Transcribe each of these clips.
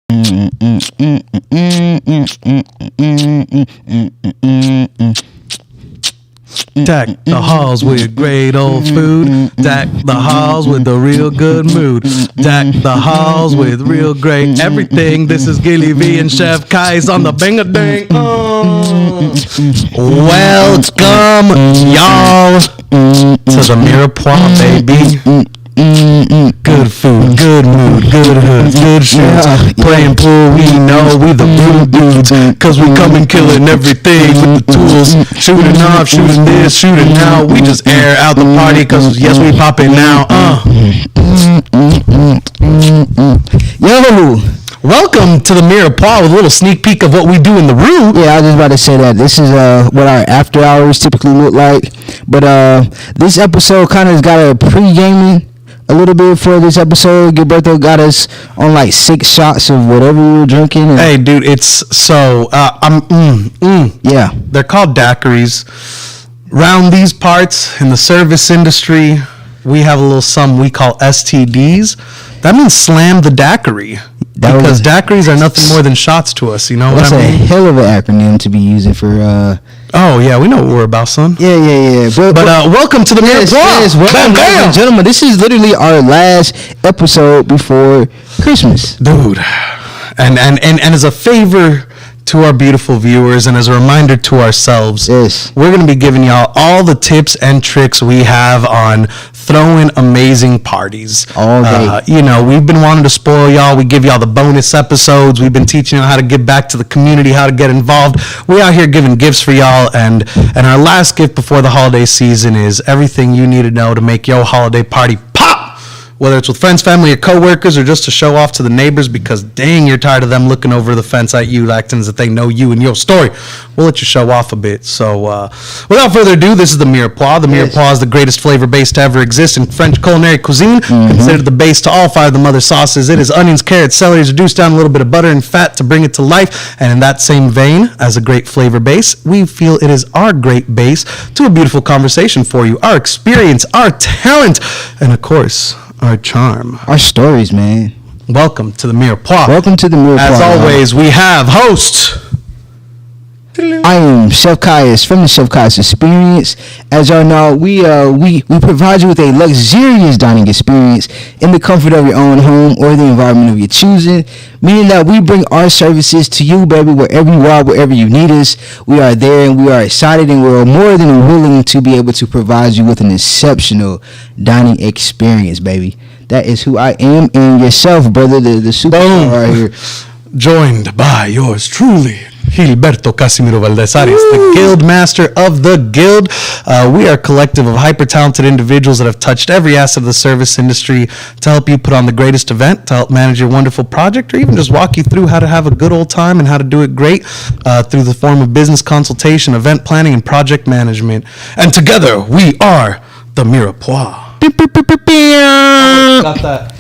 Deck the halls with great old food. Deck the halls with a real good mood. Deck the halls with real great everything. This is Gilly V and Chef Kai's on the bang-a-dang. Welcome, y'all, to the Mirepoix, baby. Good food, good mood, good hoods, good shoots. Playing pool, we know we the real dudes. Cause we come and killing everything with the tools. Shooting off, shooting this, shooting now. We just air out the party cause yes, we poppin' now. Yo! Welcome to the Mirepoix with a little sneak peek of what we do in the room. Yeah, I was just about to say that. This is what our after hours typically look like. But this episode kind of got a pre-gaming a little bit for this episode. Gilberto got us on like 6 shots of whatever we were drinking. Hey, dude, it's so yeah. They're called daiquiris. Round these parts in the service industry, we have a little something we call STDs. That means slam the daiquiri. Because daiquiris are nothing more than shots to us, you know what I mean? That's a hell of an acronym to be using for... Oh, yeah, we know what we're about, son. Yeah. But welcome to the Mirepoix. Yes, welcome, ladies and gentlemen. This is literally our last episode before Christmas. Dude. And as a favor to our beautiful viewers and as a reminder to ourselves, yes, we're going to be giving y'all all the tips and tricks we have on throwing amazing parties. All day. You know, we've been wanting to spoil y'all. We give y'all the bonus episodes. We've been teaching you how to give back to the community, how to get involved. We out here giving gifts for y'all. And our last gift before the holiday season is everything you need to know to make your holiday party pop. Whether it's with friends, family, or coworkers, or just to show off to the neighbors because dang, you're tired of them looking over the fence at you, acting as if they know you and your story. We'll let you show off a bit. So, without further ado, this is the Mirepoix. The Mirepoix is the greatest flavor base to ever exist in French culinary cuisine. Considered the base to all 5 of the mother sauces. It is onions, carrots, celery, reduced down a little bit of butter and fat to bring it to life. And in that same vein, as a great flavor base, we feel it is our great base to a beautiful conversation for you. Our experience, our talent, and of course, our charm. Our stories, man. Welcome to the Mirepoix. Welcome to the Mirepoix. As always, we have host. I am Chef Kai's from the Chef Kai's Experience. As y'all know, we provide you with a luxurious dining experience in the comfort of your own home or the environment of your choosing, meaning that we bring our services to you, baby, wherever you are, wherever you need us. We are there and we are excited and we're more than willing to be able to provide you with an exceptional dining experience, baby. That is who I am and yourself, brother, the superstar right here. Joined by yours truly, Gilberto Casimiro Valdesares, the guild master of the guild. We are a collective of hyper-talented individuals that have touched every asset of the service industry to help you put on the greatest event, to help manage your wonderful project, or even just walk you through how to have a good old time and how to do it great through the form of business consultation, event planning, and project management. And together, we are the Mirepoix. Got that.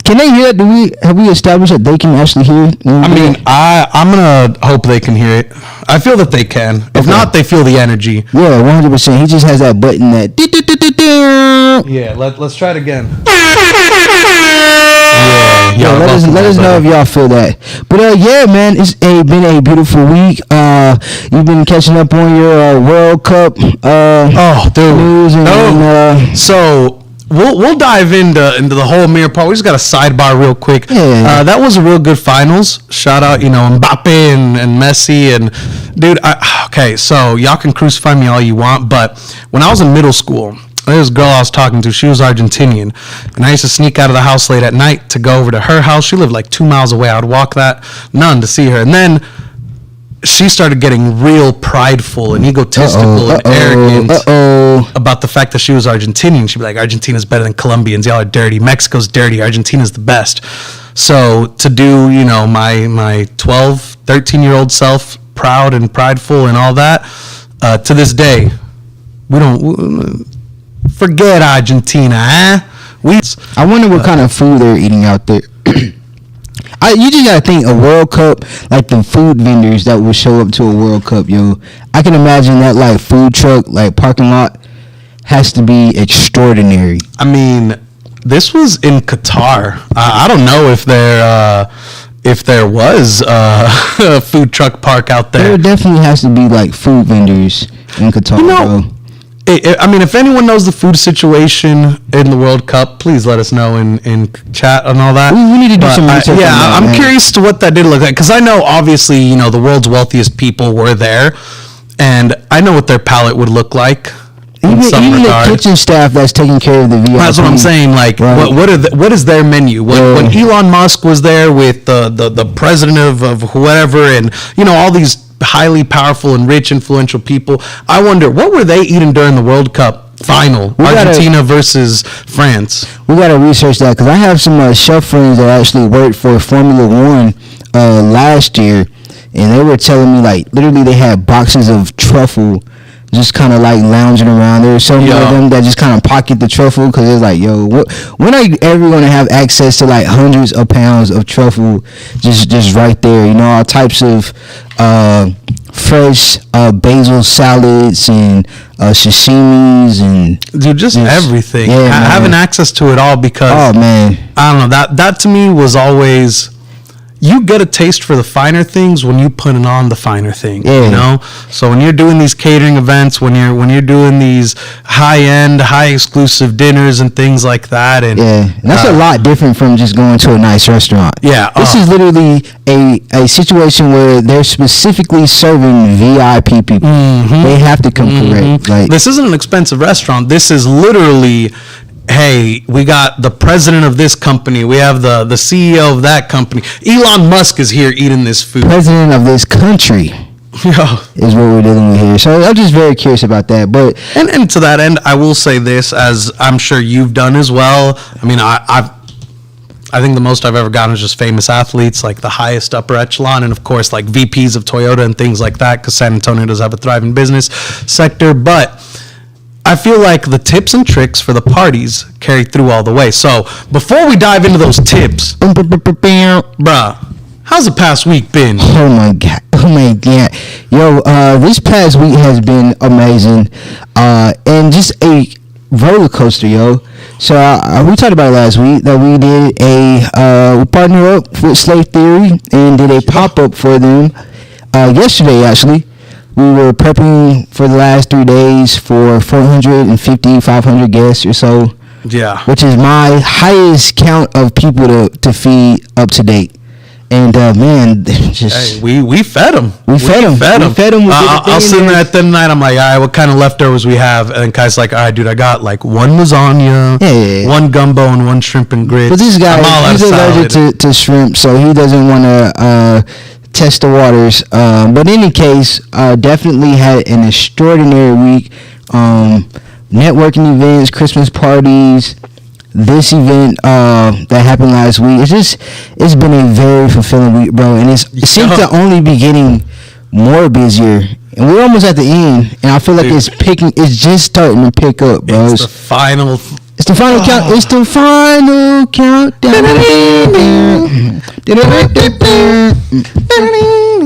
Can they hear it? Have we established that they can actually hear it? I mean, I'm gonna hope they can hear it. I feel that they can. If not, they feel the energy. Yeah, 100%. He just has that button that. Yeah, let's try it again. Yeah, let us know if y'all feel that. But yeah, man, it's been a beautiful week. You've been catching up on your World Cup news and so we'll dive into the whole Mirepoix. We just got a sidebar real quick. Yeah. That was a real good finals. Shout out, Mbappe and Messi and dude. Okay, so y'all can crucify me all you want, but when I was in middle school, there was a girl I was talking to. She was Argentinian, and I used to sneak out of the house late at night to go over to her house. She lived like 2 miles away. I would walk none to see her, and then she started getting real prideful and egotistical and arrogant about the fact that she was Argentinian. She'd be like, Argentina's better than Colombians. Y'all are dirty. Mexico's dirty. Argentina's the best. So to do, my 12, 13-year-old self proud and prideful and all that, to this day, we don't forget Argentina, I wonder what kind of food they're eating out there. You just gotta think a World Cup, like the food vendors that would show up to a World Cup, yo. I can imagine that like food truck, like parking lot, has to be extraordinary. I mean, this was in Qatar. I don't know if there was a food truck park out there. There definitely has to be like food vendors in Qatar. Bro. I mean, if anyone knows the food situation in the World Cup, please let us know in chat and all that. We need to do some research. I'm curious to what that did look like, because I know obviously the world's wealthiest people were there, and I know what their palate would look like. Even the kitchen staff that's taking care of the VIP. That's what I'm saying. Like, right. what is their menu? When Elon Musk was there with the president of whoever, and all these highly powerful and rich, influential people, I wonder what were they eating during the World Cup final, Argentina versus France. We gotta research that, because I have some chef friends that actually worked for Formula One last year, and they were telling me like literally they had boxes of truffle just kind of like lounging around. There were so many of them that just kind of pocket the truffle, because it's like, when are you ever going to have access to like hundreds of pounds of truffle just right there? All types of fresh basil salads and sashimis and just everything. Yeah, having access to it all, because I don't know, that to me was always, you get a taste for the finer things when you put it on the finer things, So when you're doing these catering events, when you're doing these high-end, high-exclusive dinners and things like that, and that's a lot different from just going to a nice restaurant. Yeah, this is literally a situation where they're specifically serving VIP people. Mm-hmm. They have to come correct. Like, this isn't an expensive restaurant. This is literally, hey, we got the president of this company, we have the CEO of that company, Elon Musk is here eating this food. President of this country is what we're dealing with here. So I'm just very curious about that. But and to that end, I will say this, as I'm sure you've done as well. I mean, I think the most I've ever gotten is just famous athletes, like the highest upper echelon, and of course like VPs of Toyota and things like that, because San Antonio does have a thriving business sector. But I feel like the tips and tricks for the parties carry through all the way. So before we dive into those tips, bruh, how's the past week been? Oh my god. Yo, this past week has been amazing, and just a roller coaster, yo. So we talked about it last week that we did we partnered up with Slave Theory and did a pop-up for them yesterday, actually. We were prepping for the last 3 days for 450, 500 guests or so. Yeah. Which is my highest count of people to feed up to date. And man, just we fed them. We fed them. I'll sit there at the night. I'm like, all right, what kind of leftovers we have? And Kai's like, all right, dude, I got like one lasagna, one gumbo, and one shrimp and grits. But this guy, he's allergic to shrimp, so he doesn't want to test the waters. But in any case, definitely had an extraordinary week. Networking events, Christmas parties, this event that happened last week. It's been a very fulfilling week, bro. And it seems to only be getting more busier. And we're almost at the end, and I feel like it's just starting to pick up, bro. It's the final count. It's the final countdown.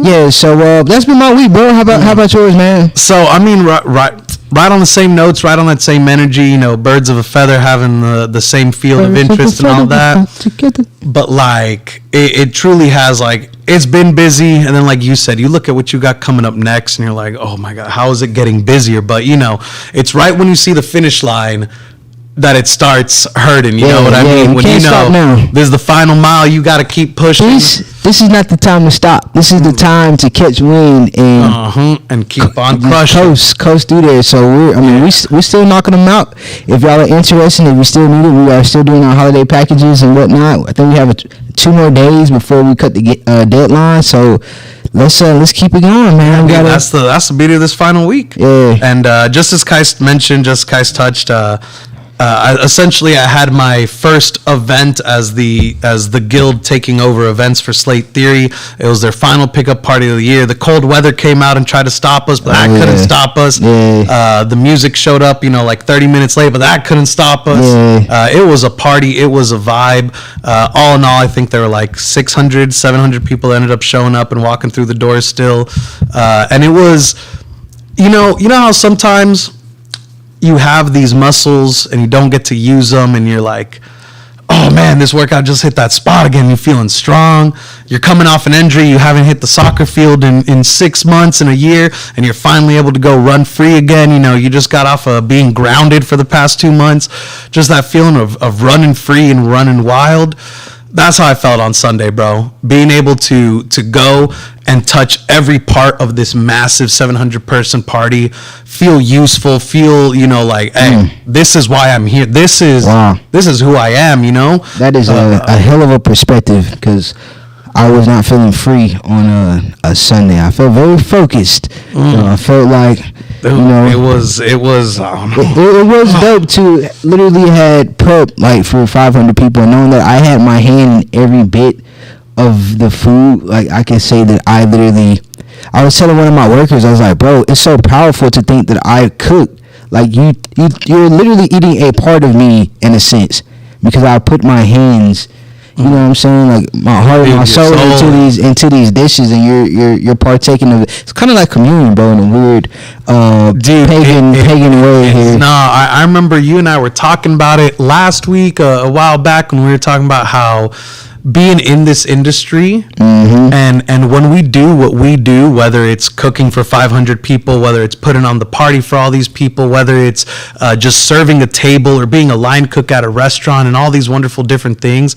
Yeah, so that's been my week, bro. How about yours, man? So I mean, right on the same notes, right on that same energy. Birds of a feather having the same field of interest and all that. But like, it truly has, like, it's been busy, and then like you said, you look at what you got coming up next, and you're like, oh my god, how is it getting busier? But it's right when you see the finish line that it starts hurting, you know what I mean? When this is the final mile, you got to keep pushing. This is not the time to stop. This is the time to catch wind and keep on crushing. Coast through there. So we're still knocking them out. If y'all are interested, if you still need it, we are still doing our holiday packages and whatnot. I think we have 2 more days before we cut the deadline. So let's keep it going, man. That's the beauty of this final week. Yeah. And just as Kais mentioned, touched. Essentially, I had my first event as the guild taking over events for Slate Theory. It was their final pickup party of the year. The cold weather came out and tried to stop us, but that couldn't stop us. Yeah. The music showed up, like 30 minutes late, but that couldn't stop us. Yeah. It was a party. It was a vibe. All in all, I think there were like 600, 700 people that ended up showing up and walking through the doors still. And it was, you know how sometimes you have these muscles and you don't get to use them, and you're like, oh man, this workout just hit that spot again. You're feeling strong. You're coming off an injury. You haven't hit the soccer field in 6 months, in a year, and you're finally able to go run free again. You know, you just got off of being grounded for the past 2 months. Just that feeling of running free and running wild. That's how I felt on Sunday, bro. Being able to go and touch every part of this massive 700-person party, feel useful, feel, you know, like, hey, this is why I'm here. This is who I am, you know? That is a hell of a perspective, because I was not feeling free on a Sunday. I felt very focused. You know, I felt like, dude, you know, it was I don't know. It was dope to literally had prep like for 500 people, and knowing that I had my hand in every bit of the food. Like, I can say that I was telling one of my workers, I was like, bro, it's so powerful to think that I cooked. Like, you're literally eating a part of me in a sense, because I put my hands, you know what I'm saying, like my heart and my soul into these dishes, and you're partaking of it. It's kind of like communion, bro, in a weird pagan way here. No, I remember you and I were talking about it last week, a while back, when we were talking about how being in this industry, and when we do what we do, whether it's cooking for 500 people, whether it's putting on the party for all these people, whether it's just serving a table or being a line cook at a restaurant, and all these wonderful different things,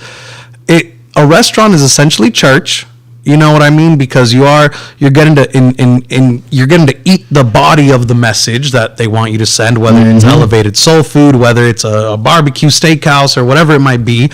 a restaurant is essentially church. You know what I mean? Because you're getting to you're getting to eat the body of the message that they want you to send, whether it's elevated soul food, whether it's a barbecue steakhouse, or whatever it might be.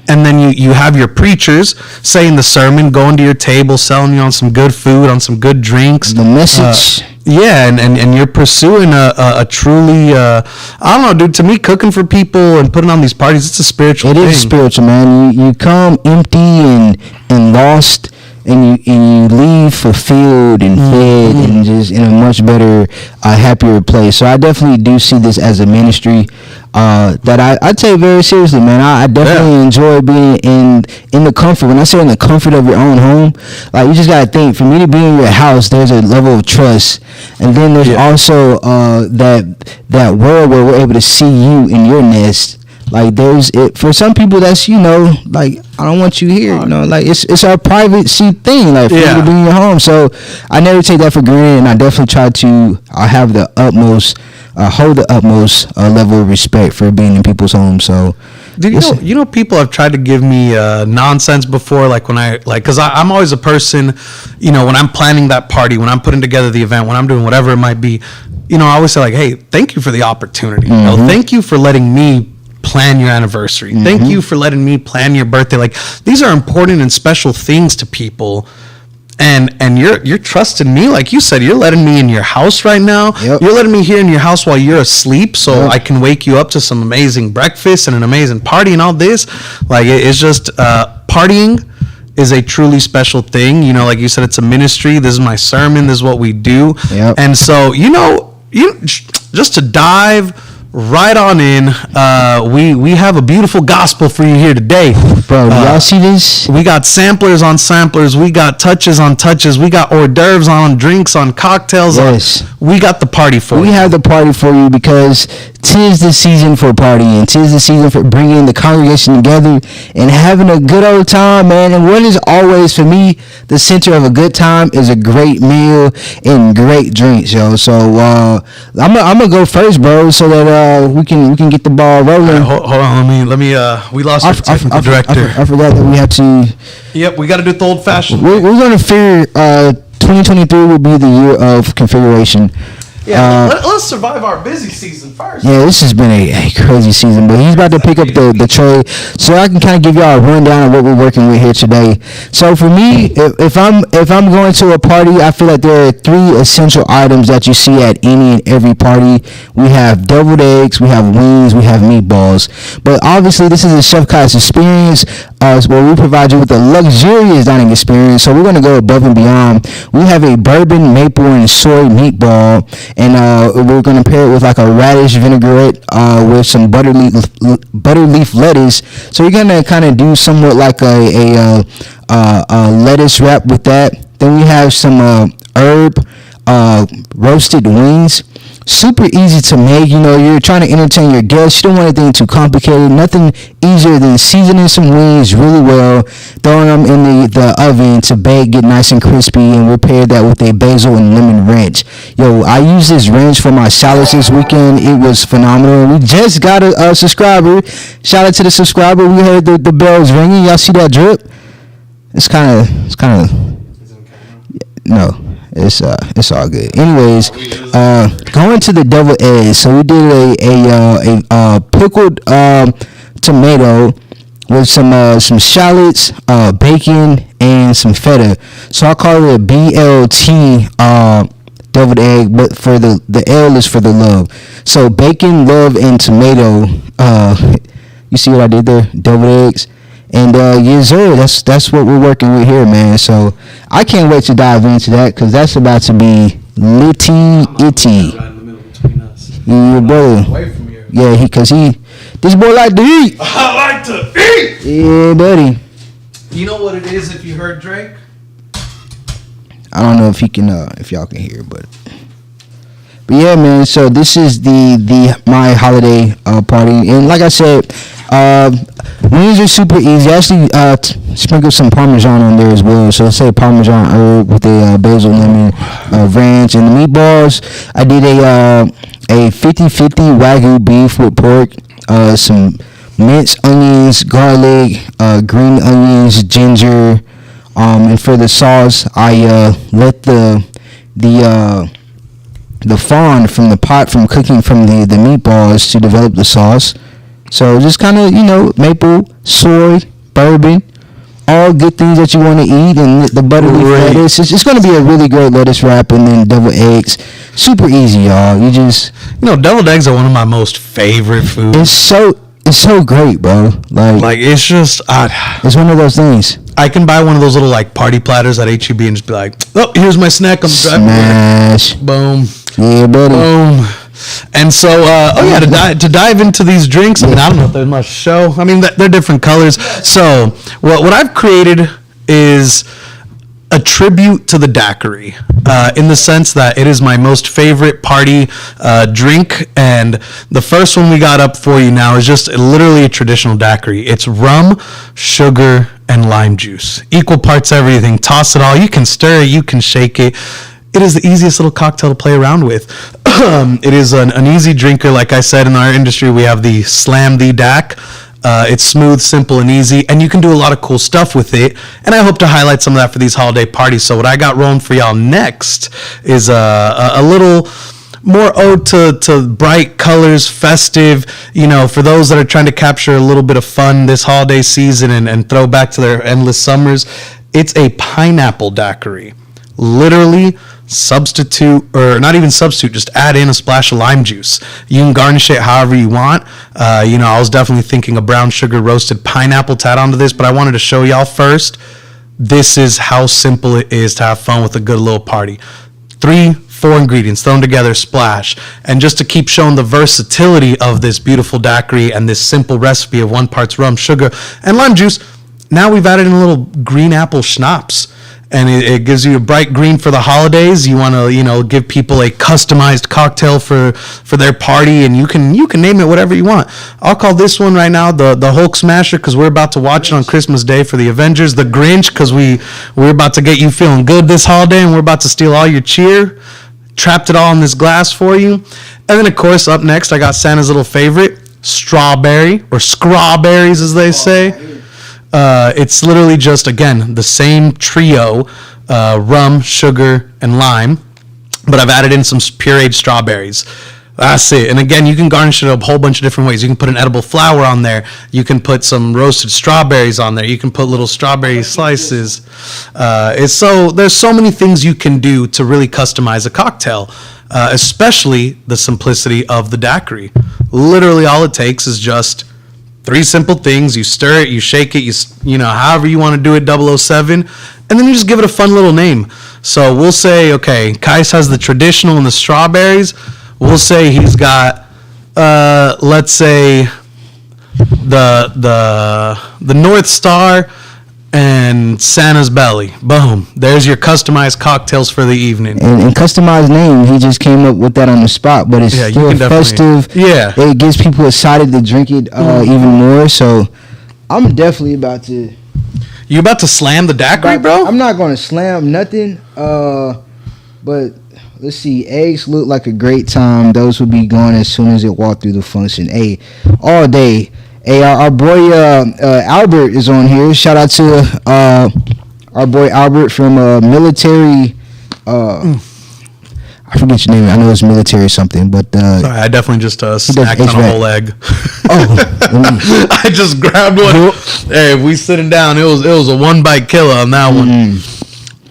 And then you have your preachers saying the sermon, going to your table, selling you on some good food, on some good drinks. The message. And you're pursuing a truly, I don't know, dude, to me, cooking for people and putting on these parties, it's a spiritual thing. It is spiritual, man. You come empty and lost, and you leave fulfilled and fed, and just in a much better, happier place. So I definitely do see this as a ministry that I take very seriously, man. I definitely enjoy being in the comfort. When I say in the comfort of your own home, like, you just gotta think, for me to be in your house, there's a level of trust, and then there's also that world where we're able to see you in your nest. Like, for some people, that's, you know, like, I don't want you here, you know, like, it's our privacy thing, like, for you to be in your home. So I never take that for granted, and I definitely try to have the utmost hold the utmost level of respect for being in people's homes. So, dude, you know, people have tried to give me nonsense before, like because I'm always a person, you know, when I'm planning that party, when I'm putting together the event, when I'm doing whatever it might be, you know, I always say, like, hey, thank you for the opportunity. You know, thank you for letting me plan your anniversary. Thank you for letting me plan your birthday. Like, these are important and special things to people. And you're trusting me, like you said. You're letting me in your house right now. Yep. You're letting me here in your house while you're asleep, so I can wake you up to some amazing breakfast and an amazing party and all this. Like, it's just partying is a truly special thing. You know, like you said, it's a ministry. This is my sermon. This is what we do. Yep. And so, you know, just to dive right on in, we have a beautiful gospel for you here today. Bro, do y'all see this? We got samplers on samplers. We got touches on touches. We got hors d'oeuvres on drinks, on cocktails. Yes. We got the party for you. We have the party for you, because 'tis the season for partying. 'Tis the season for bringing the congregation together and having a good old time, man. And what is always, for me, the center of a good time is a great meal and great drinks, yo. So I'm gonna go first, bro, so that we can get the ball rolling. Right, hold on, let me. We lost our technical director. I forgot that we have to. Yep, we got to do it the old-fashioned. We're gonna figure. 2023 will be the year of configuration. Yeah, let's survive our busy season first. Yeah, this has been a crazy season, but he's about to pick up the tray, so I can kind of give y'all a rundown of what we're working with here today. So for me, if I'm going to a party, I feel like there are 3 essential items that you see at any and every party. We have deviled eggs, we have wings, we have meatballs. But obviously, this is a Chef Kai's experience, where we provide you with a luxurious dining experience. So we're going to go above and beyond. We have a bourbon, maple, and soy meatball. And we're going to pair it with like a radish vinaigrette with some butter leaf lettuce. So you're going to kind of do somewhat like a lettuce wrap with that. Then we have some herb roasted wings super easy to make. You know, you're trying to entertain your guests. You don't want anything too complicated. Nothing easier than seasoning some wings really well, throwing them in the oven to bake, get nice and crispy, and repair that with a basil and lemon ranch. Yo, I used this ranch for my salads this weekend. It was phenomenal. We just got a subscriber. Shout out to the subscriber. We heard the bells ringing. Y'all see that drip? It's kind of. No. It's all good. Anyways, going to the deviled eggs. So we did a pickled tomato with some shallots, bacon, and some feta. So I call it a BLT deviled egg, but for the L is for the love. So bacon, love, and tomato. You see what I did there? Deviled eggs. And yes, sir, that's what we're working with here, man. So I can't wait to dive into that because that's about to be litty itty. Right in the middle between us. Yeah, brother. Away from here. Yeah, this boy like to eat. I like to eat. Yeah, buddy. You know what it is if you heard Drake? I don't know if he can, if y'all can hear, but yeah, man. So this is my holiday party, and like I said, wings are super easy. Actually, sprinkle some Parmesan on there as well. So let's say Parmesan herb with a basil, lemon, ranch, and the meatballs. I did a 50-50 Wagyu beef with pork, some minced onions, garlic, green onions, ginger, and for the sauce, I let the fond from the pot from cooking from the meatballs to develop the sauce. So just kind of, maple, soy, bourbon, all good things that you want to eat, and the buttery lettuce. It's going to be a really great lettuce wrap, and then deviled eggs. Super easy, y'all. Deviled eggs are one of my most favorite foods. It's so great, bro. Like it's just, it's one of those things. I can buy one of those little party platters at HEB and just be like, oh, here's my snack. I'm driving. Smash. Boom. Yeah, buddy. Boom. And so, to dive into these drinks, I don't know if there's much to show. They're different colors. So, what I've created is a tribute to the daiquiri, in the sense that it is my most favorite party drink. And the first one we got up for you now is just literally a traditional daiquiri. It's rum, sugar, and lime juice. Equal parts everything. Toss it all. You can stir it. You can shake it. It is the easiest little cocktail to play around with. It is an easy drinker. Like I said, in our industry, we have the Slam the DAC. It's smooth, simple, and easy, and you can do a lot of cool stuff with it. And I hope to highlight some of that for these holiday parties. So what I got rolling for y'all next is a little more ode to bright colors, festive, for those that are trying to capture a little bit of fun this holiday season and throw back to their endless summers. It's a pineapple daiquiri. Literally substitute, or not even substitute, just add in a splash of lime juice. You can garnish it however you want. I was definitely thinking a brown sugar roasted pineapple to add onto this, but I wanted to show y'all first. This is how simple it is to have fun with a good little party. 3-4 ingredients thrown together, splash. And just to keep showing the versatility of this beautiful daiquiri and this simple recipe of 1 part rum, sugar, and lime juice, now we've added in a little green apple schnapps. And it gives you a bright green for the holidays. You want to, give people a customized cocktail for their party, and you can name it whatever you want. I'll call this one right now the Hulk Smasher, because we're about to watch it on Christmas Day for the Avengers. The Grinch, because we're about to get you feeling good this holiday, and we're about to steal all your cheer. Trapped it all in this glass for you. And then, of course, up next, I got Santa's little favorite, strawberry, or scrawberries as they say. It's literally just, again, the same trio, rum, sugar, and lime, but I've added in some pureed strawberries. That's it. And again, you can garnish it a whole bunch of different ways. You can put an edible flower on there. You can put some roasted strawberries on there. You can put little strawberry slices. There's so many things you can do to really customize a cocktail, especially the simplicity of the daiquiri. Literally all it takes is just 3 simple things. You stir it, you shake it, however you want to do it, 007, and then you just give it a fun little name. So we'll say, okay, Kais has the traditional and the strawberries. We'll say he's got, let's say, the North Star and Santa's belly. Boom. There's your customized cocktails for the evening. And customized name, he just came up with that on the spot, but it's still festive. Yeah. It gets people excited to drink it even more. So I'm definitely about to. You about to slam the daiquiri, bro? I'm not going to slam nothing. But let's see. Eggs look like a great time. Those will be gone as soon as it walk through the function. Hey, all day. Hey, our boy Albert is on here. Shout out to our boy Albert from military. I forget your name. I know it's military something, but sorry, I definitely just snacked on a whole egg. Oh, I just grabbed one. Hey, we sitting down. It was a 1-bite killer on that one,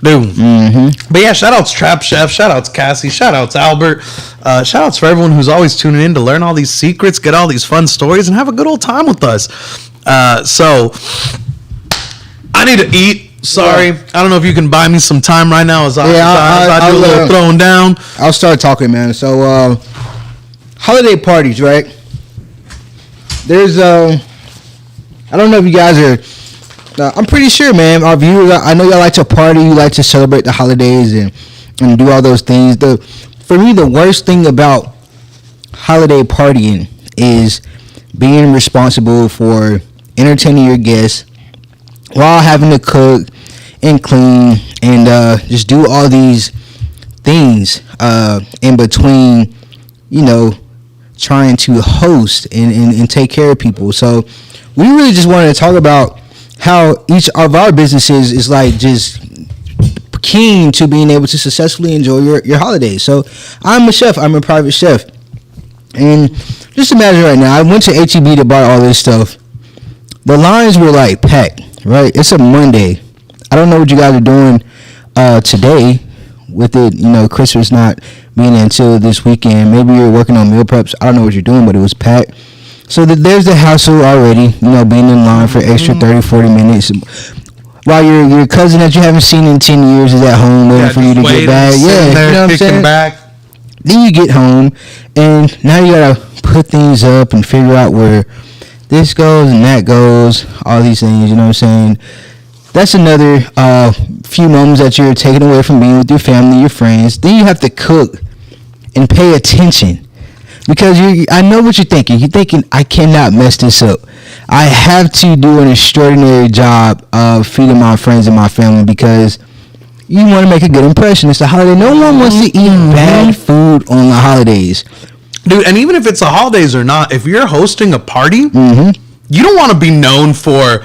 dude. Mm-hmm. But yeah, shout outs Trap Chef, shout outs Cassie, shout outs Albert, shout outs for everyone who's always tuning in to learn all these secrets, get all these fun stories, and have a good old time with us. So I need to eat. Sorry, I don't know if you can buy me some time right now as I do a little throwing down. I'll start talking, man. So holiday parties, right? There's I don't know if you guys are. I'm pretty sure, man. Our viewers, I know y'all like to party. You like to celebrate the holidays and do all those things. For me, the worst thing about holiday partying is being responsible for entertaining your guests while having to cook and clean and just do all these things in between, trying to host and take care of people. So we really just wanted to talk about how each of our businesses is like just keen to being able to successfully enjoy your holidays. So I'm a chef. I'm a private chef. And just imagine right now, I went to H-E-B to buy all this stuff. The lines were like packed, right? It's a Monday. I don't know what you guys are doing today with it, Christmas not being until this weekend. Maybe you're working on meal preps. I don't know what you're doing, but it was packed. So there's the hassle already, being in line for extra 30, 40 minutes. While your cousin that you haven't seen in 10 years is at home waiting for you to get back. Yeah, you know what I'm saying? Back. Then you get home, and now you got to put things up and figure out where this goes and that goes, all these things, you know what I'm saying? That's another few moments that you're taking away from being with your family, your friends. Then you have to cook and pay attention. Because I know what you're thinking. You're thinking, I cannot mess this up. I have to do an extraordinary job of feeding my friends and my family because you want to make a good impression. It's a holiday. No one wants to eat bad food on the holidays. Dude, and even if it's the holidays or not, if you're hosting a party, you don't want to be known for,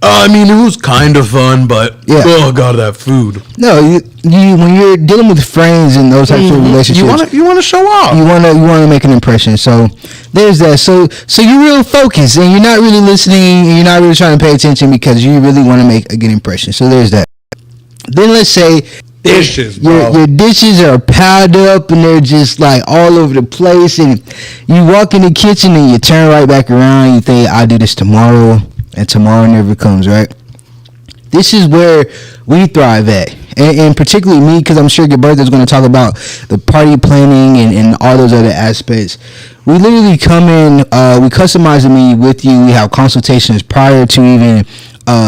it was kind of fun, but, oh, God, that food. No, you when you're dealing with friends and those types of relationships, you want to show off. You want to make an impression. So there's that. So you're real focused, and you're not really listening, and you're not really trying to pay attention because you really want to make a good impression. So there's that. Then let's say dishes, bro. Your dishes are piled up, and they're just like all over the place, and you walk in the kitchen and you turn right back around, and you think, I'll do this tomorrow. And tomorrow never comes, right? This is where we thrive at. And particularly me, because I'm sure Gilberto is going to talk about the party planning and all those other aspects. We literally come in, we customize the menu with you. We have consultations prior to even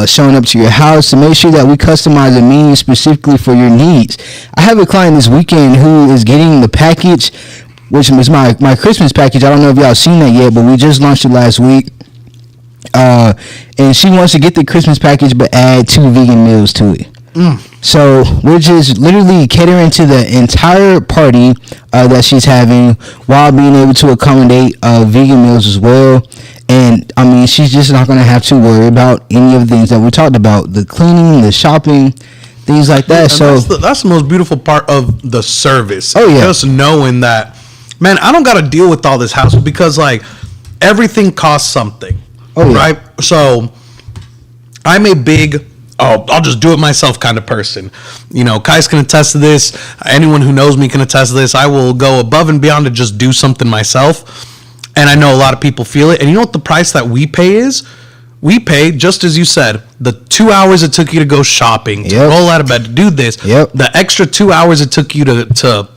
showing up to your house to make sure that we customize the menu specifically for your needs. I have a client this weekend who is getting the package, which was my Christmas package. I don't know if y'all seen that yet, but we just launched it last week. And she wants to get the Christmas package but add 2 vegan meals to it. So we're just literally catering to the entire party that she's having while being able to accommodate vegan meals as well. And she's just not going to have to worry about any of the things that we talked about, the cleaning, the shopping, things like that. So that's the most beautiful part of the service. Oh yeah, just knowing that, man, I don't got to deal with all this hassle because everything costs something. Oh, yeah. Right? So I'm a big, I'll just do it myself kind of person. Kais can attest to this. Anyone who knows me can attest to this. I will go above and beyond to just do something myself. And I know a lot of people feel it. And you know what the price that we pay is? We pay, just as you said, the 2 hours it took you to go shopping, to roll out of bed, to do this. Yep. The extra 2 hours it took you to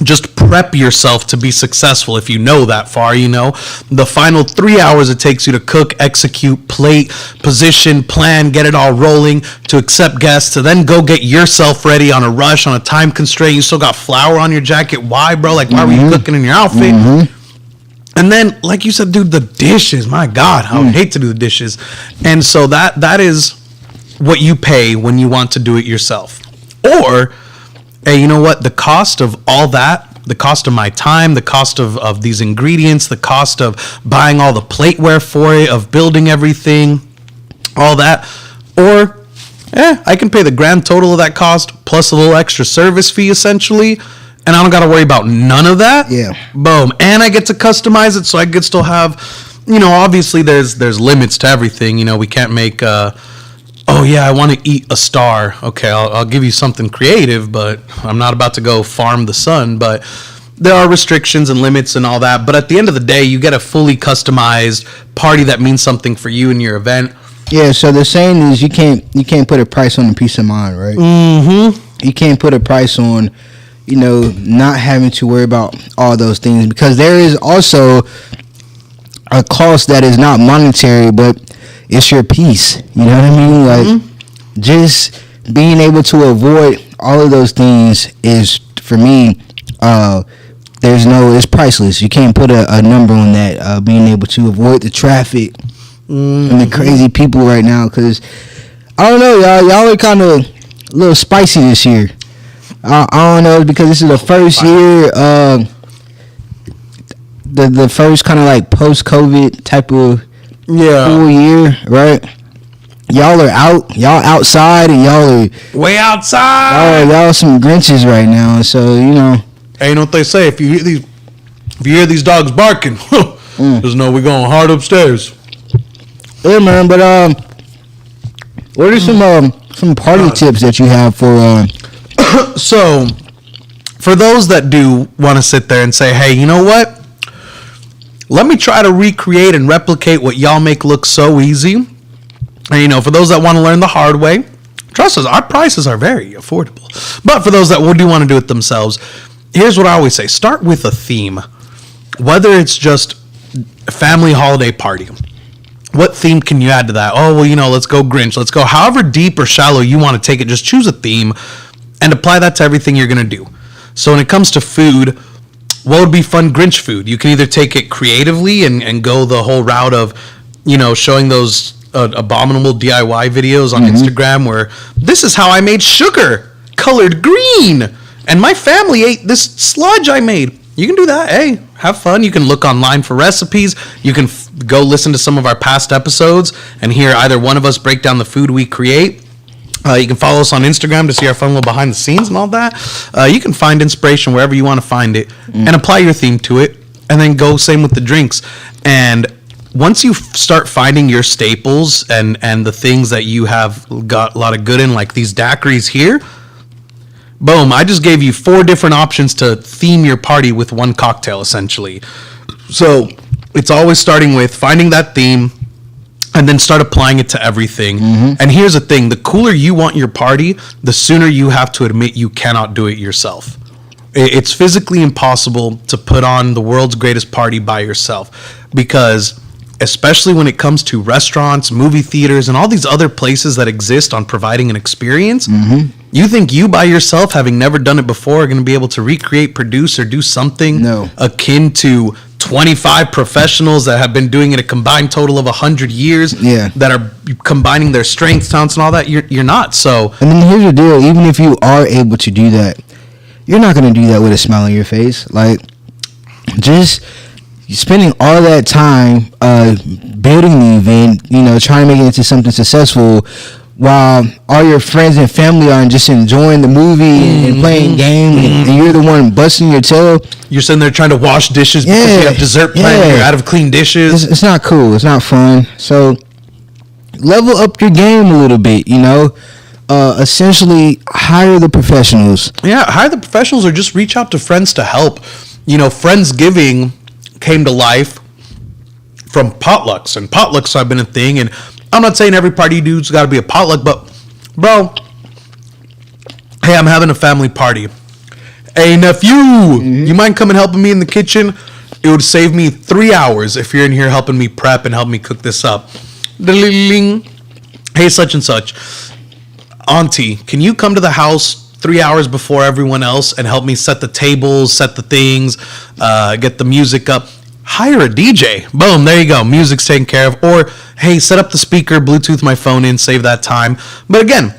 just prep yourself to be successful. If you know that far, the final 3 hours it takes you to cook, execute, plate, position, plan, get it all rolling, to accept guests, to then go get yourself ready on a rush, on a time constraint. You still got flour on your jacket. Why, bro? Like, why were you cooking in your outfit? And then, like you said, dude, the dishes. My God, I would hate to do the dishes. And so that is what you pay when you want to do it yourself. Or, hey, you know what? The cost of all that, the cost of my time, the cost of these ingredients, the cost of buying all the plateware for it, of building everything, all that. Or, I can pay the grand total of that cost plus a little extra service fee, essentially, and I don't got to worry about none of that. Yeah. Boom. And I get to customize it, so I could still have, obviously there's limits to everything. We can't make... oh yeah, I want to eat a star. Okay, I'll give you something creative, but I'm not about to go farm the sun. But there are restrictions and limits and all that. But at the end of the day, you get a fully customized party that means something for you and your event. Yeah. So the saying is, you can't put a price on the peace of mind, right? You can't put a price on, not having to worry about all those things, because there is also a cost that is not monetary, but it's your peace. You know what I mean? Like, just being able to avoid all of those things is, for me, it's priceless. You can't put a number on that. Being able to avoid the traffic and the crazy people right now, because I don't know, y'all are kind of a little spicy this year. I don't know, because this is the first year, the first kind of like post-COVID type of full year, right? Y'all are outside, and y'all are way outside. Y'all some Grinches right now, so Hey, you know what they say? If you hear these dogs barking, just know we're going hard upstairs. Yeah, man. But what are some party tips that you have for? So, for those that do want to sit there and say, hey, you know what? Let me try to recreate and replicate what y'all make look so easy. And, for those that want to learn the hard way, trust us, our prices are very affordable. But for those that do want to do it themselves, here's what I always say. Start with a theme. Whether it's just a family holiday party, what theme can you add to that? Oh, well, let's go Grinch. Let's go however deep or shallow you want to take it. Just choose a theme and apply that to everything you're going to do. So when it comes to food, what would be fun Grinch food? You can either take it creatively and go the whole route of, showing those abominable DIY videos on Instagram where this is how I made sugar colored green and my family ate this sludge I made. You can do that. Hey, have fun. You can look online for recipes. You can go listen to some of our past episodes and hear either one of us break down the food we create. You can follow us on Instagram to see our fun little behind the scenes and all that. You can find inspiration wherever you want to find it and apply your theme to it, and then go same with the drinks. And once you start finding your staples and the things that you have got a lot of good in, like these daiquiris here, boom, I just gave you 4 different options to theme your party with one cocktail, essentially. So it's always starting with finding that theme, and then start applying it to everything. And here's the thing. The cooler you want your party, the sooner you have to admit you cannot do it yourself. It's physically impossible to put on the world's greatest party by yourself, because especially when it comes to restaurants, movie theaters, and all these other places that exist on providing an experience, you think you by yourself, having never done it before, are going to be able to recreate, produce, or do something akin to 25 professionals that have been doing it a combined total of 100 years that are combining their strengths, talents, and all that. You're not. So, and then here's the deal. Even if you are able to do that, you're not going to do that with a smile on your face. Like, just spending all that time building the event, trying to make it into something successful, while all your friends and family are just enjoying the movie and playing games, and you're the one busting your tail. You're sitting there trying to wash dishes because you have dessert planned and you're out of clean dishes. It's not cool. It's not fun. So level up your game a little bit, essentially hire the professionals. Yeah, hire the professionals, or just reach out to friends to help. Friendsgiving came to life from potlucks, and potlucks have been a thing. And I'm not saying every party dude's got to be a potluck, but bro, hey, I'm having a family party, Hey, nephew, you mind coming helping me in the kitchen? It would save me 3 hours if you're in here helping me prep and help me cook this up. Hey, such and such. Auntie, can you come to the house 3 hours before everyone else and help me set the tables, set the things, get the music up? Hire a DJ. Boom, there you go. Music's taken care of. Or, hey, set up the speaker, Bluetooth my phone in, save that time. But again,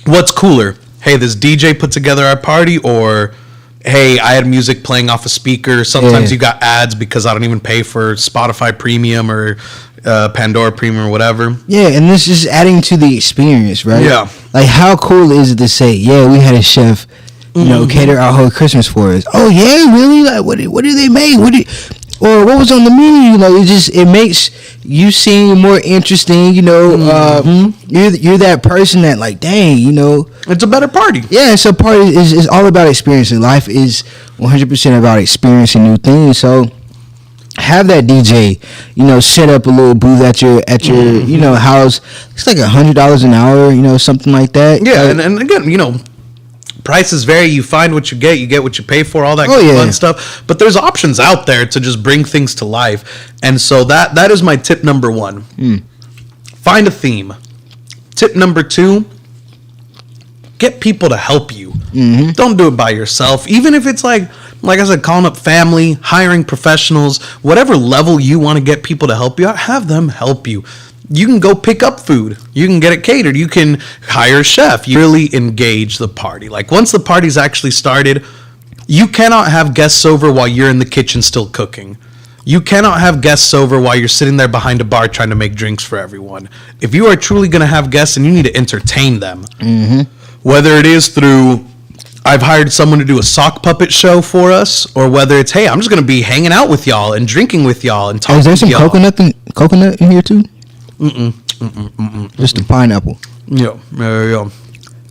what's cooler? Hey, this DJ put together our party, or hey, I had music playing off a speaker. Sometimes you got ads because I don't even pay for Spotify Premium or Pandora Premium or whatever. Yeah, and this is adding to the experience, right? Yeah. Like, how cool is it to say, yeah, we had a chef, cater our whole Christmas for us. Oh, yeah, really? Like, what do they make? Or what was on the menu? It makes you seem more interesting. You're that person that, like, dang, It's a better party. Yeah, so party is all about experiencing. Life is 100% about experiencing new things. So have that DJ, set up a little booth at your house. It's like $100 an hour, something like that. Yeah, and again, prices vary. You find what you get what you pay for, all that fun stuff. But there's options out there to just bring things to life. And so that is my tip number 1. Find a theme. Tip number 2, get people to help you. Don't do it by yourself. Even if it's like I said, calling up family, hiring professionals, whatever level you want to get people to help you out, have them help you. You can go pick up food. You can get it catered. You can hire a chef. You really engage the party. Like, once the party's actually started, you cannot have guests over while you're in the kitchen still cooking. You cannot have guests over while you're sitting there behind a bar trying to make drinks for everyone. If you are truly going to have guests, and you need to entertain them, whether it is through, I've hired someone to do a sock puppet show for us, or whether it's, hey, I'm just going to be hanging out with y'all and drinking with y'all and talking is there to some y'all. coconut in here too? Just the pineapple. Yeah.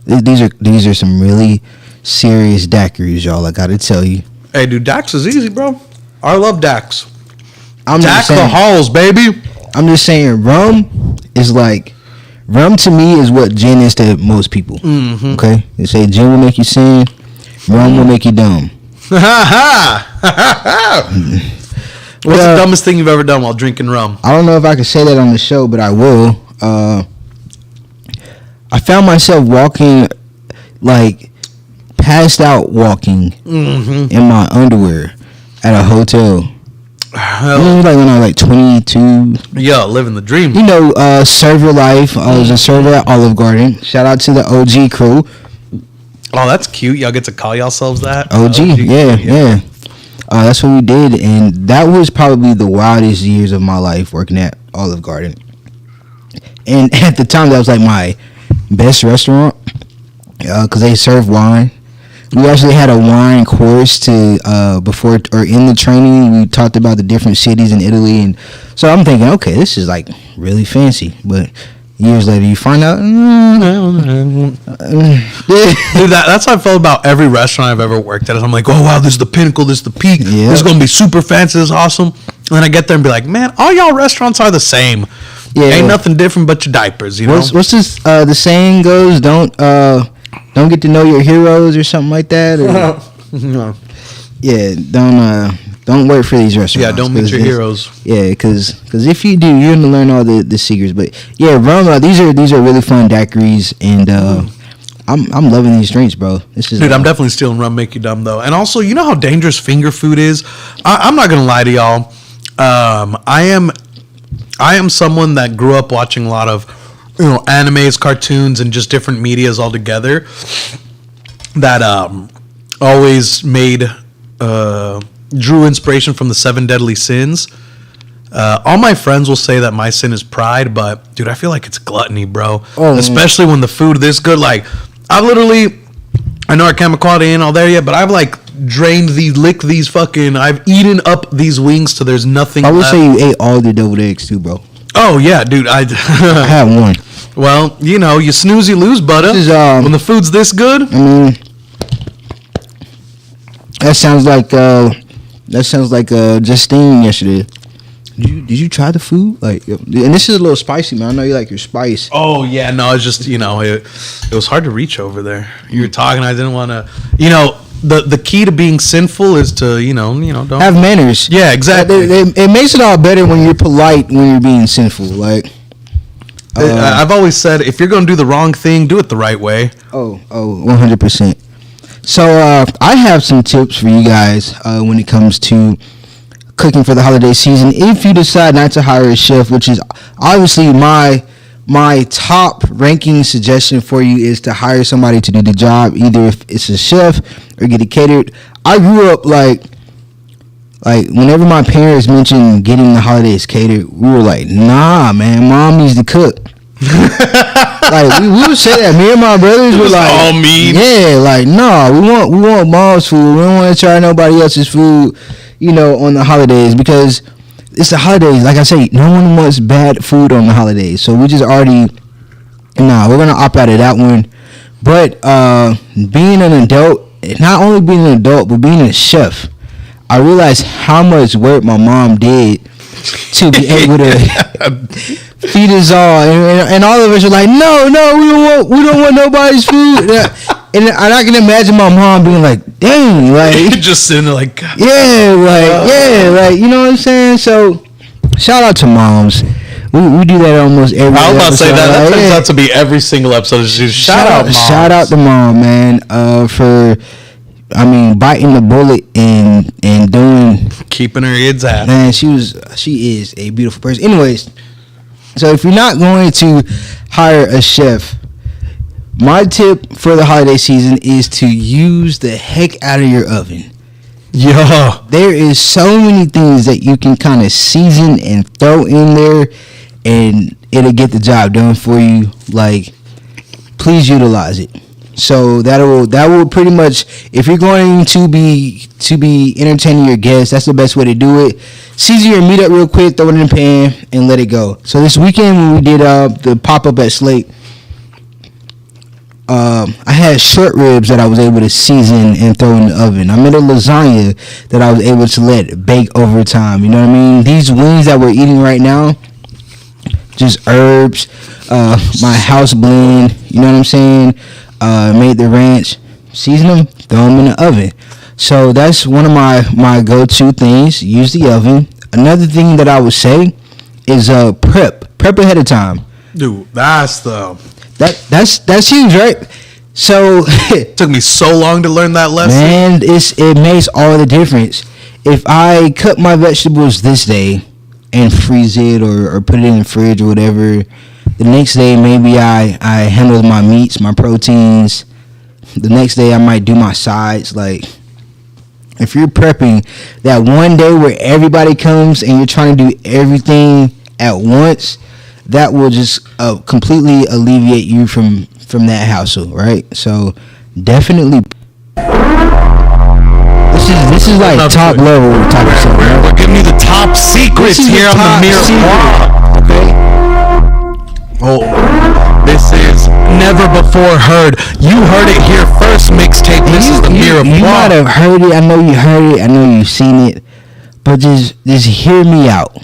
These are some really serious daiquiris, y'all. I gotta tell you. Hey, dude, Dax is easy, bro. I love Dax. I'm Dax just saying, the halls, baby. I'm just saying, rum to me is what gin is to most people. Okay, they say gin will make you sin, rum will make you dumb. What's the dumbest thing you've ever done while drinking rum? I don't know if I can say that on the show, but I will. I found myself walking, like, passed out walking in my underwear at a hotel. Like when I was like 22. Yeah, living the dream. Server life. I was a server at Olive Garden. Shout out to the OG crew. Oh, that's cute. Y'all get to call yourselves that? OG. Yeah. That's what we did, and that was probably the wildest years of my life working at Olive Garden. And at the time, that was like my best restaurant because they served wine. We actually had a wine course before or in the training. We talked about the different cities in Italy, and so I'm thinking, okay, this is like really fancy. But years later, you find out. Dude, that's how I felt about every restaurant I've ever worked at. I'm like, oh wow, this is the pinnacle, this is the peak. Yeah. This is gonna be super fancy, this is awesome. And then I get there and be like, man, all y'all restaurants are the same. Yeah. Ain't nothing different but your diapers, you know. What's this? The saying goes, don't get to know your heroes or something like that. Or, No. Yeah, don't work for these restaurants. Yeah, don't meet your heroes. Yeah, because if you do, you're gonna learn all the secrets. But yeah, rum. These are really fun daiquiris, and I'm loving these drinks, bro. Dude, I'm definitely stealing rum, make you dumb though. And also, you know how dangerous finger food is. I'm not gonna lie to y'all. I am someone that grew up watching a lot of, animes, cartoons, and just different medias all together. That always made drew inspiration from the 7 deadly sins. All my friends will say that my sin is pride, but dude, I feel like it's gluttony, bro. Especially when the food this good. Like, I know our camera quality ain't all there yet, but I've like licked these fucking, I've eaten up these wings till there's nothing I would left. say you ate all the deviled eggs too, bro. Oh yeah, dude. I had one. Well, you snooze, you lose, butter. When the food's this good. I mean, that sounds like Justine yesterday. Did you try the food? Like, and this is a little spicy, man. I know you like your spice. Oh yeah, no, it's just it was hard to reach over there. You were talking, I didn't want to. the key to being sinful is to don't have manners. Yeah, exactly. It makes it all better when you're polite when you're being sinful. Like I've always said, if you're gonna do the wrong thing, do it the right way. 100%. So I have some tips for you guys when it comes to cooking for the holiday season. If you decide not to hire a chef, which is obviously my top ranking suggestion for you, is to hire somebody to do the job, either if it's a chef or get it catered. I grew up like whenever my parents mentioned getting the holidays catered, we were like, nah, man, mom needs to cook. Like we would say that. Me and my brothers were like, all mean. Yeah, like nah, we want mom's food. We don't want to try nobody else's food, on the holidays, because it's the holidays. Like I say, no one wants bad food on the holidays. So we just already, we're gonna opt out of that one. But being an adult, not only being an adult, but being a chef, I realized how much work my mom did to be able to feed us all, and all of us are like, no, we don't want nobody's food. And I can imagine my mom being like, dang, like just sitting there like, like, you know what I'm saying? So shout out to moms. We do that almost every I was about to say that turns out to be every single episode. Just shout out moms. Shout out to mom, man, for biting the bullet and doing, keeping her kids happy. Man, she is a beautiful person. Anyways, so if you're not going to hire a chef, my tip for the holiday season is to use the heck out of your oven. Yeah. There is so many things that you can kind of season and throw in there, and it'll get the job done for you. Like, please utilize it. So that will pretty much, if you're going to be entertaining your guests, that's the best way to do it. Season your meat up real quick, throw it in the pan, and let it go. So this weekend when we did the pop-up at Slate, I had short ribs that I was able to season and throw in the oven. I made a lasagna that I was able to let bake over time. You know what I mean? These wings that we're eating right now, just herbs, my house blend, you know what I'm saying? Made the ranch, season them, throw them in the oven. So that's one of my go-to things. Use the oven. Another thing that I would say is prep ahead of time. Dude, that's huge, right? So it took me so long to learn that lesson. Man, it makes all the difference. If I cut my vegetables this day and freeze it or put it in the fridge or whatever, the next day maybe I handle my meats, my proteins. The next day I might do my sides. Like, if you're prepping that one day where everybody comes and you're trying to do everything at once, that will just completely alleviate you from that hassle, right? So definitely, this is like top level type of stuff. Right? We're giving you the top secrets here on the Mirepoix. Okay. Oh, this is never before heard. You heard it here first, mixtape. This is the Mirepoix. You might have heard it. I know you heard it. I know you've seen it. But just hear me out.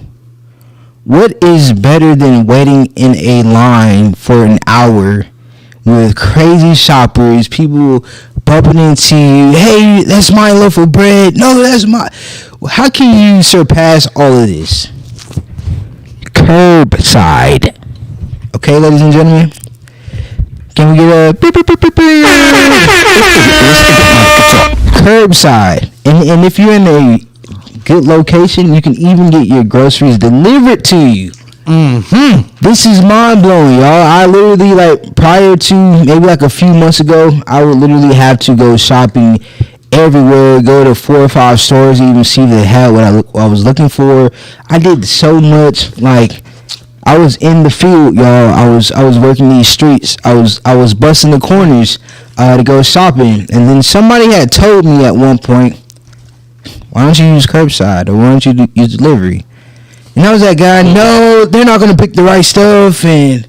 What is better than waiting in a line for an hour with crazy shoppers, people bumping into you? Hey, that's my loaf of bread. No, that's my. How can you surpass all of this? Curbside. Okay, ladies and gentlemen. Can we get a curbside? And if you're in a good location, you can even get your groceries delivered to you. Mm-hmm. This is mind blowing, y'all. I literally, like, prior to maybe like a few months ago, I would literally have to go shopping everywhere, go to 4 or 5 stores, even see if they had what I was looking for. I did so much. Like, I was in the field, y'all. I was working these streets. I was busting the corners to go shopping, and then somebody had told me at one point, why don't you use curbside, or why don't you use delivery? And I was that guy, no, they're not going to pick the right stuff and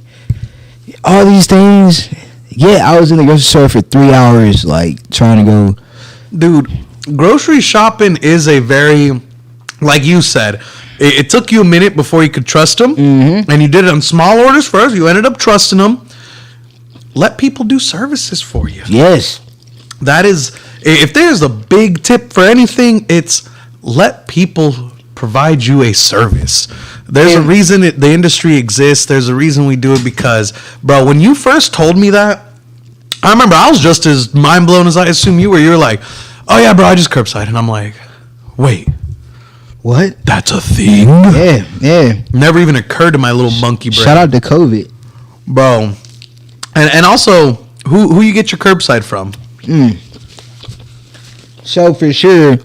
all these things. Yeah, I was in the grocery store for 3 hours, like, trying to go. Dude, grocery shopping is a very, like you said, it took you a minute before you could trust them. Mm-hmm. And you did it on small orders first. You ended up trusting them. Let people do services for you. Yes. That is, If there's a big tip for anything, it's let people provide you a service. There's a reason the industry exists. There's a reason we do it because, bro, when you first told me that, I remember I was just as mind blown as I assume you were. You were like, oh yeah, bro, I just curbside. And I'm like, wait. What? That's a thing? Yeah. Never even occurred to my little monkey brain. Shout out to COVID. Bro. And also, who you get your curbside from? So for sure,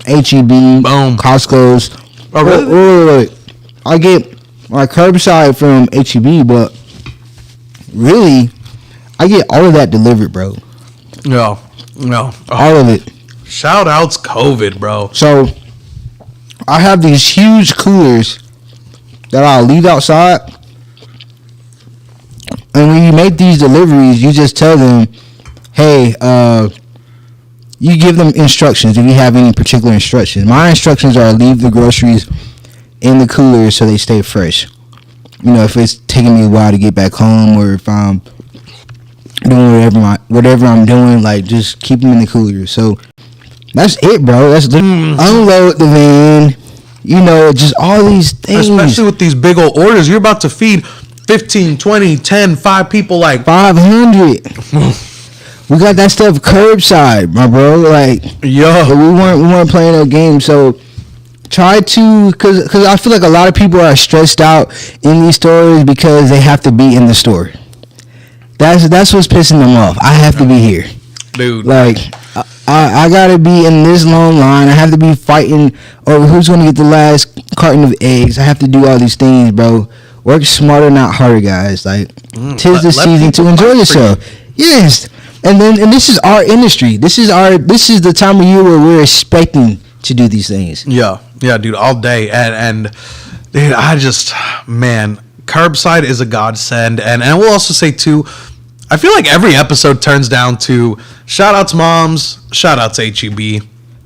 HEB, Boom. Costco's. Oh, really? Wait. I get my curbside from HEB, but really, I get all of that delivered, bro. No. All of it. Shout outs COVID, bro. So I have these huge coolers that I'll leave outside. And when you make these deliveries, you just tell them, hey, you give them instructions if you have any particular instructions. My instructions are leave the groceries in the cooler so they stay fresh. You know, if it's taking me a while to get back home or if I'm doing whatever I'm doing, like just keep them in the cooler. So that's it, bro. That's unload the van. You know, just all these things. Especially with these big old orders. You're about to feed 15, 20, 10, 5 people like 500. We got that stuff curbside, my bro. Like, yo, we weren't playing no game. So try to, cause I feel like a lot of people are stressed out in these stores because they have to be in the store. That's what's pissing them off. I have to be here, dude. Like, I gotta be in this long line. I have to be fighting over who's gonna get the last carton of eggs. I have to do all these things, bro. Work smarter, not harder, guys. Like, tis the season to enjoy yourself. Yes, and this is our industry. This is the time of year where we're expecting to do these things. Yeah, dude, all day. And dude, curbside is a godsend. And I will also say too, I feel like every episode turns down to shout outs moms, shout outs HEB.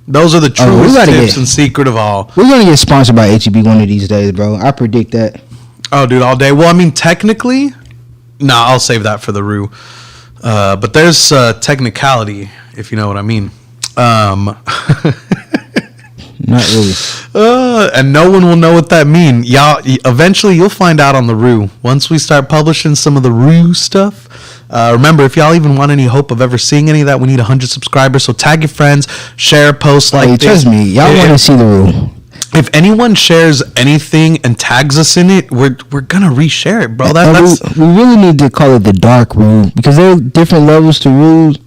Those are the truest tips and secret of all. We're gonna get sponsored by HEB one of these days, bro. I predict that. Oh, dude, all day. Well, I mean, technically, I'll save that for the Rue. But there's technicality, if you know what I mean. Not really. And no one will know what that means. Y'all, eventually, you'll find out on the Rue. Once we start publishing some of the Rue stuff. Remember, if y'all even want any hope of ever seeing any of that, we need 100 subscribers. So tag your friends, share posts like this. Trust me, y'all want to see the Rue. If anyone shares anything and tags us in it, we're gonna reshare it, bro. We really need to call it the dark Rue because there are different levels to Rues.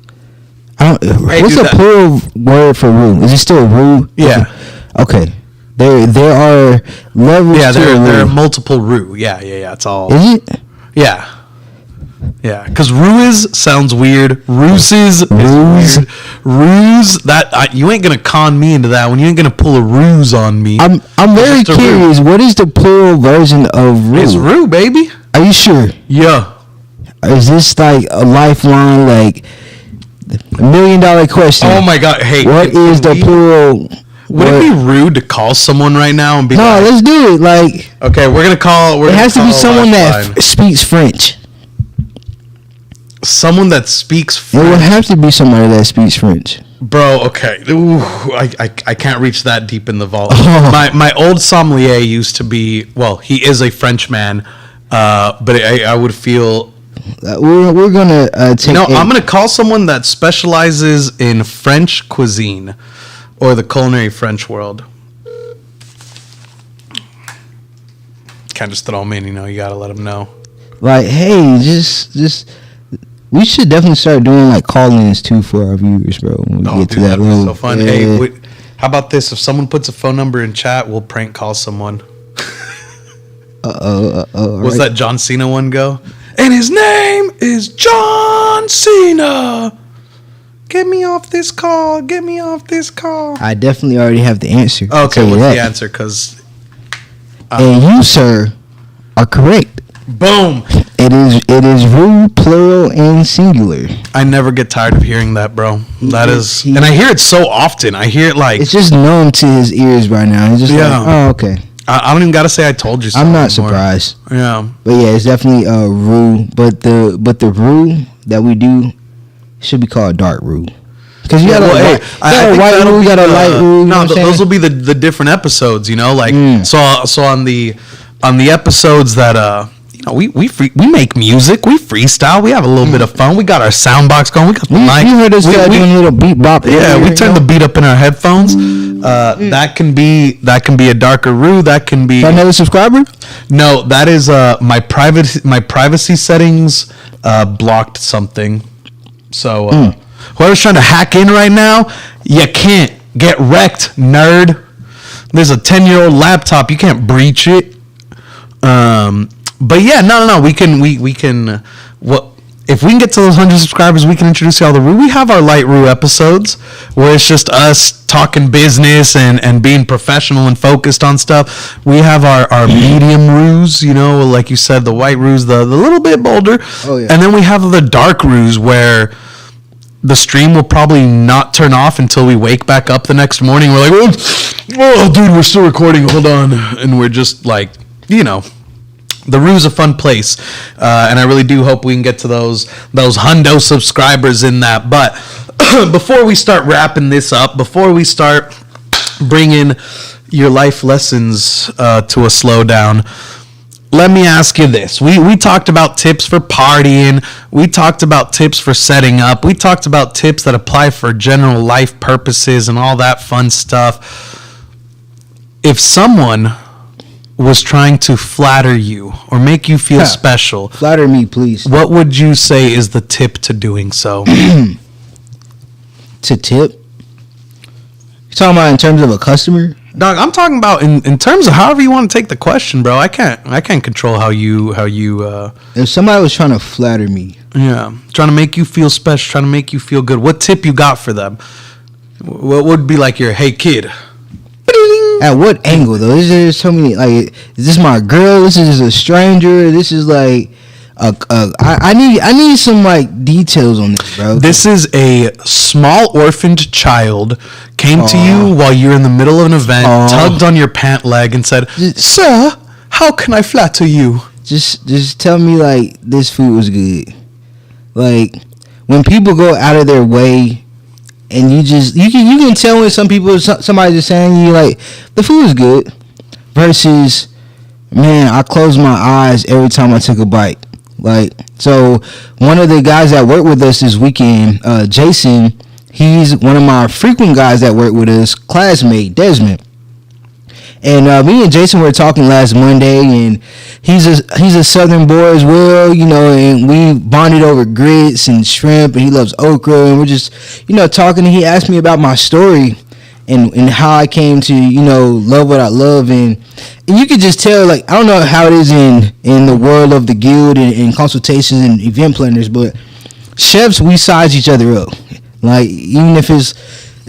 What's the plural word for Rue? Is it still Rue? Yeah. Okay. There are levels. Yeah, there are multiple Rue. Yeah. It's all. Is it? Yeah. Yeah, because ruse sounds weird. Ruses is weird. Ruse, you ain't gonna con me into that one. You ain't gonna pull a ruse on me. I'm very curious. What is the plural version of Rue? It's Rue, baby. Are you sure? Yeah. Is this like a lifelong, like $1 million question? Oh my god! Hey, what is the plural? Would it be rude to call someone right now and be like, let's do it. Like, okay, we're gonna call. It has to be someone that speaks French. Someone that speaks French. It would have to be somebody that speaks French. Bro, okay. Ooh, I can't reach that deep in the vault. My old sommelier used to be, well, he is a Frenchman, but I would feel... We're going to take... I'm going to call someone that specializes in French cuisine or the culinary French world. Can't just throw them in, you got to let them know. Like, hey, just... We should definitely start doing like call-ins too for our viewers, bro. When we get to that level. So fun. Yeah. Hey, how about this? If someone puts a phone number in chat, we'll prank call someone. What's that John Cena one go? And his name is John Cena. Get me off this call. Get me off this call. I definitely already have the answer. Okay, what's the answer? Because and you, sir, are correct. Boom. It is Rue, plural and singular. I never get tired of hearing that, bro. That is, and I hear it so often. I hear it like it's just known to his ears right now. He's just like, oh, okay. I don't even gotta say I told you so. I'm not surprised. Yeah. But yeah, it's definitely Rue. But the Rue that we do should be called dark Rue. Because you got a white rule, you got a light rule. No, those will be the different episodes. You know, like so on the episodes that we make music, we freestyle, we have a little bit of fun, we got our sound box going, we got the mic. You heard us doing a little beat bop. Yeah, we turn the beat up in our headphones. That can be a darker rule. That can be another subscriber. No, that is my privacy settings blocked something. So whoever's trying to hack in right now, you can't. Get wrecked, nerd. There's a 10-year-old laptop, you can't breach it. But yeah, no. We can. If we can get to those 100 subscribers, we can introduce y'all the Rue. We have our Light Rue episodes where it's just us talking business and being professional and focused on stuff. We have our medium Rues, you know, like you said, the white Rues, the little bit bolder. Oh, yeah. And then we have the dark Rues where the stream will probably not turn off until we wake back up the next morning. We're like, oh, dude, we're still recording. Hold on. And we're just like, you know. The Rue's a fun place, and I really do hope we can get to those hundo subscribers in that. But before we start wrapping this up, before we start bringing your life lessons to a slowdown, let me ask you this. We talked about tips for partying. We talked about tips for setting up. We talked about tips that apply for general life purposes and all that fun stuff. If someone was trying to flatter you or make you feel special, flatter me, please. What would you say is the tip to doing so? To tip? You talking about in terms of a customer? Dog, I'm talking about in terms of however you want to take the question, bro. I can't control how you if somebody was trying to flatter me. Yeah, trying to make you feel special, trying to make you feel good. What tip you got for them? What would be like your, hey kid? At what angle though? There's so many. Like, is this my girl? This is a stranger. This is like, I need some like details on this, bro. This is a small orphaned child came to you while you're in the middle of an event, tugged on your pant leg, and said, "Sir, how can I flatter you?" Just tell me like this food was good. Like when people go out of their way. And you can tell when somebody's just saying you like the food is good versus, man, I closed my eyes every time I took a bite. Like, so one of the guys that worked with us this weekend, Jason, he's one of my frequent guys that work with us, classmate Desmond. And me and Jason were talking last Monday, and he's a Southern boy as well, you know, and we bonded over grits and shrimp, and he loves okra, and we're just, you know, talking, and he asked me about my story and how I came to, you know, love what I love, and you could just tell, like, I don't know how it is in the world of the guild and consultations and event planners, but chefs, we size each other up. Like, even if it's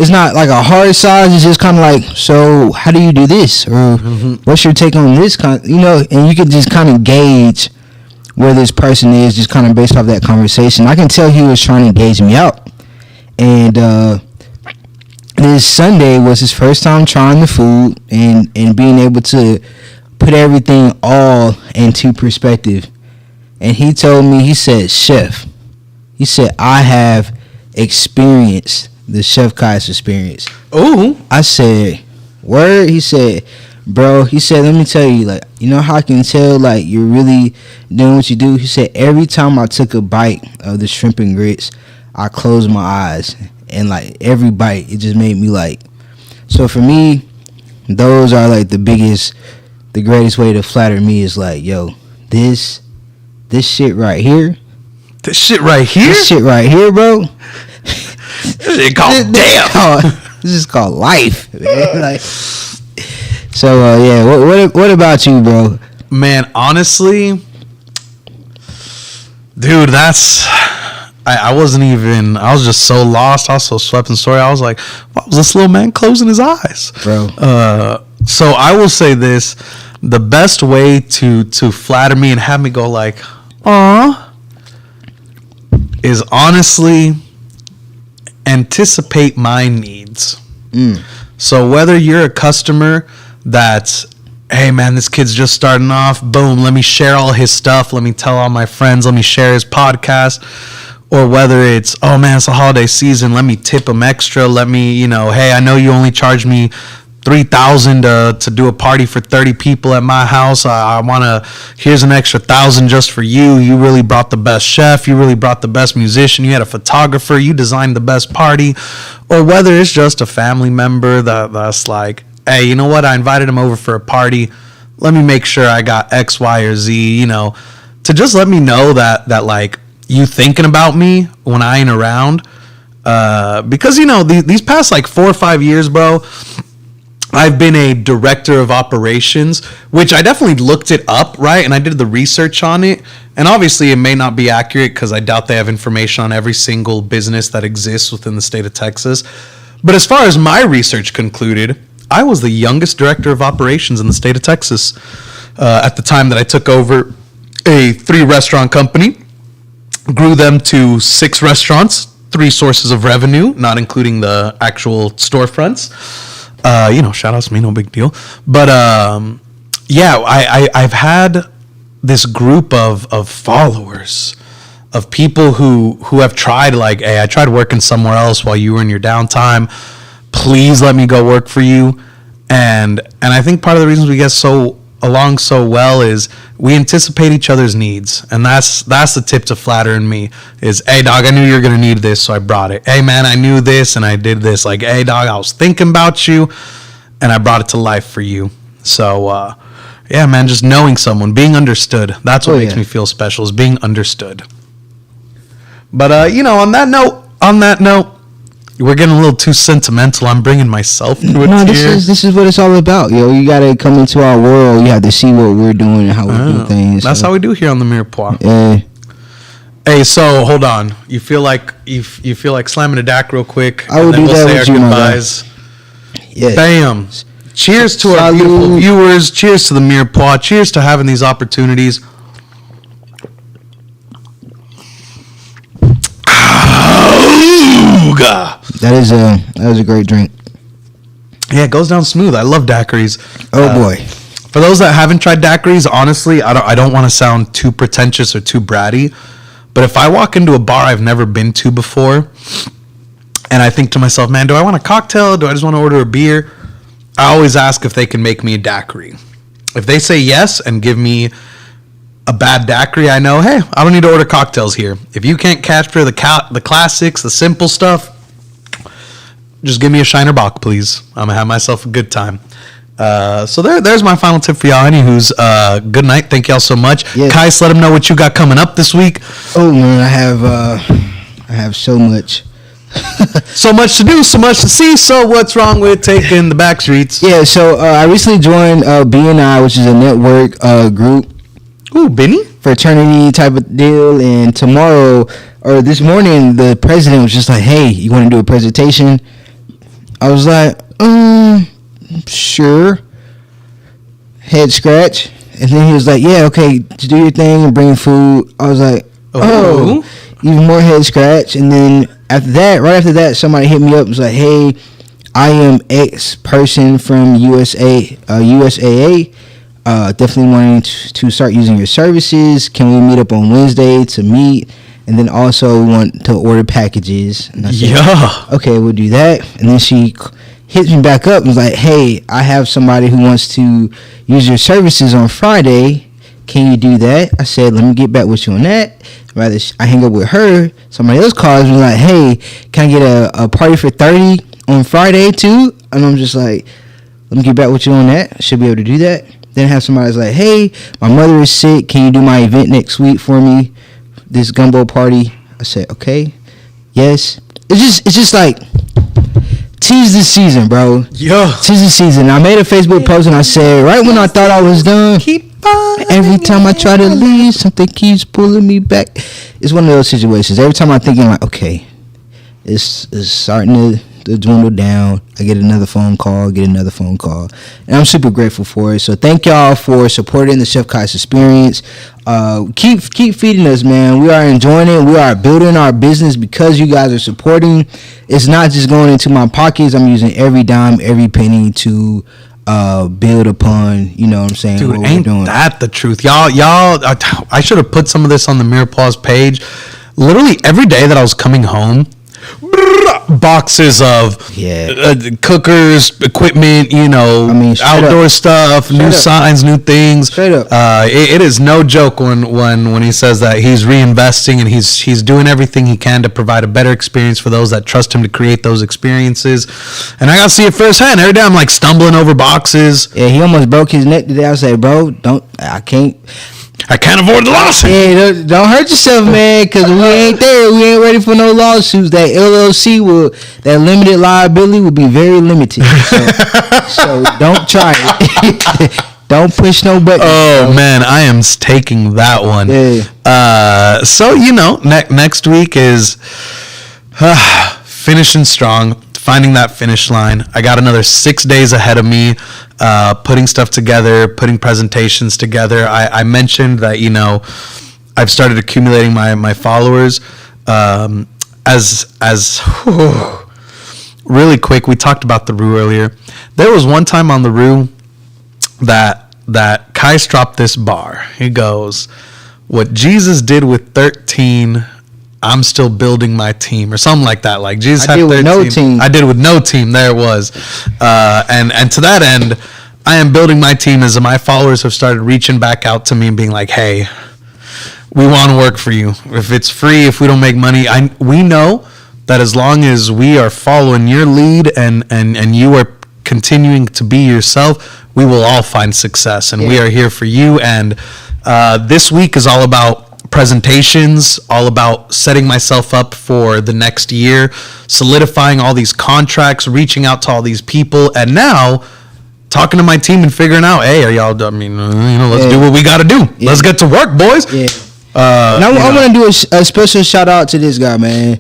not like a hard size. It's just kind of like, so how do you do this? Or what's your take on this? You know, and you can just kind of gauge where this person is just kind of based off that conversation. I can tell he was trying to gauge me out. And this Sunday was his first time trying the food and being able to put everything all into perspective. And he told me, he said, "Chef," he said, "I have experienced the Chef Kai's experience." Oh, I said, "Word?" He said, "Bro," he said, "let me tell you, like, you know how I can tell, like, you're really doing what you do?" He said, "Every time I took a bite of the shrimp and grits, I closed my eyes, and, like, every bite, it just made me, like," so for me, those are, like, the greatest way to flatter me is, like, yo, this shit right here. This shit right here? This shit right here, bro. It called damn. This is called life, man. Like, so yeah. What about you, bro? Man, honestly, dude, I wasn't even. I was just so lost. I was so swept in the story. I was like, why was this little man closing his eyes, bro? So I will say this: the best way to flatter me and have me go like, "Aw," is honestly anticipate my needs. So whether you're a customer that's, hey man, this kid's just starting off, boom, let me share all his stuff, let me tell all my friends, let me share his podcast, or whether it's, oh man, it's a holiday season, let me tip them extra, let me, hey, I know you only charge me $3,000 to do a party for 30 people at my house. I want to, here's an extra $1,000 just for you. You really brought the best chef. You really brought the best musician. You had a photographer. You designed the best party. Or whether it's just a family member that's like, hey, you know what? I invited him over for a party. Let me make sure I got X, Y, or Z, to just let me know that like you thinking about me when I ain't around. Because, these past like 4 or 5 years, bro, I've been a director of operations, which I definitely looked it up, right? And I did the research on it. And obviously it may not be accurate because I doubt they have information on every single business that exists within the state of Texas. But as far as my research concluded, I was the youngest director of operations in the state of Texas at the time that I took over a 3-restaurant company, grew them to 6 restaurants, 3 sources of revenue, not including the actual storefronts. Shout outs to me, no big deal. But I've had this group of followers, of people who have tried, like, hey, I tried working somewhere else while you were in your downtime. Please let me go work for you. And I think part of the reasons we get along so well is we anticipate each other's needs, and that's the tip to flattering me is, hey dog, I knew you were gonna need this, so I brought it. Hey man, I knew this and I did this. Like, hey dog, I was thinking about you and I brought it to life for you. So yeah man, just knowing someone, being understood, that's what makes me feel special, is being understood. But on that note, we're getting a little too sentimental. I'm bringing myself to a tear. This is what it's all about, yo. You gotta come into our world. You have to see what we're doing and how we do things. That's how we do here on the Mirepoix. Yeah. Hey, so hold on. You feel like slamming a DAC real quick? I will do that with you, goodbyes. Yeah. Bam. Cheers to our beautiful viewers. Cheers to the Mirepoix. Cheers to having these opportunities. That was a great drink. Yeah, it goes down smooth. I love daiquiris. Oh boy. For those that haven't tried daiquiris, honestly, I don't want to sound too pretentious or too bratty, but if I walk into a bar I've never been to before, and I think to myself, man, do I want a cocktail? Do I just want to order a beer? I always ask if they can make me a daiquiri. If they say yes and give me a bad daiquiri, I know, hey, I don't need to order cocktails here. If you can't capture the classics, the simple stuff, just give me a Shiner Bock, please. I'm going to have myself a good time. So there's my final tip for y'all. Anywho's, good night. Thank y'all so much. Yes. Kais, let them know what you got coming up this week. Oh, man, I have so much. So much to do, so much to see. So what's wrong with taking the back streets? Yeah, so I recently joined BNI, which is a network group. Ooh, Benny? Fraternity type of deal. And tomorrow, or this morning, the president was just like, hey, you want to do a presentation? I was like, sure. Head scratch. And then he was like, yeah, okay, just do your thing and bring food. I was like, oh, even more head scratch. And then right after that, somebody hit me up and was like, hey, I am X person from USAA. Definitely wanting to start using your services. Can we meet up on Wednesday to meet? And then also want to order packages. And I said, okay, we'll do that. And then she hits me back up and was like, hey, I have somebody who wants to use your services on Friday. Can you do that? I said, let me get back with you on that. Rather, I hang up with her. Somebody else calls me like, hey, can I get a party for 30 on Friday too? And I'm just like, let me get back with you on that. I should be able to do that. Then have somebody's like, hey, my mother is sick. Can you do my event next week for me? This gumbo party. I said, okay, yes. It's just like, tease the season, bro. Yeah. Tease the season. I made a Facebook post and I said, right when I thought I was done, every time I try to leave, something keeps pulling me back. It's one of those situations. Every time I'm thinking like, okay, it's starting to dwindle down. I get another phone call, and I'm super grateful for it. So thank y'all for supporting the Chef Kais experience. Keep feeding us, man. We are enjoying it. We are building our business because you guys are supporting. It's not just going into my pockets. I'm using every dime, every penny to build upon, you know what I'm saying? Dude, ain't that the truth? Y'all, I should have put some of this on the Mirepoix page. literally every day that I was coming home, boxes of cookers, equipment, outdoor stuff, new signs, new things. Straight up. It is no joke when he says that he's reinvesting and he's doing everything he can to provide a better experience for those that trust him to create those experiences. And I got to see it firsthand. Every day I'm like stumbling over boxes. Yeah, he almost broke his neck today. I was like, bro, I can't afford the lawsuit. Yeah, don't hurt yourself, man, because we ain't there. We ain't ready for no lawsuits. That LLC that limited liability will be very limited. So don't try it. Don't push no button. Oh, bro. Man, I am taking that one. Yeah. So, next week is finishing strong, finding that finish line. I got another 6 days ahead of me. Putting stuff together, putting presentations together. I mentioned that, I've started accumulating my followers. Really quick, we talked about the Rue earlier. There was one time on the Rue that Kais dropped this bar. He goes, what Jesus did with 13, I'm still building my team, or something like that. Like Jesus had 13. No team. I did with no team. There it was. And to that end, I am building my team as my followers have started reaching back out to me and being like, hey, we want to work for you. If it's free, if we don't make money, we know that as long as we are following your lead and you are continuing to be yourself, we will all find success. And we are here for you. And this week is all about presentations, all about setting myself up for the next year, solidifying all these contracts, reaching out to all these people, and now talking to my team and figuring out, hey, are y'all, let's do what we got to do. Yeah. Let's get to work, boys. Yeah. I want to do a special shout out to this guy, man.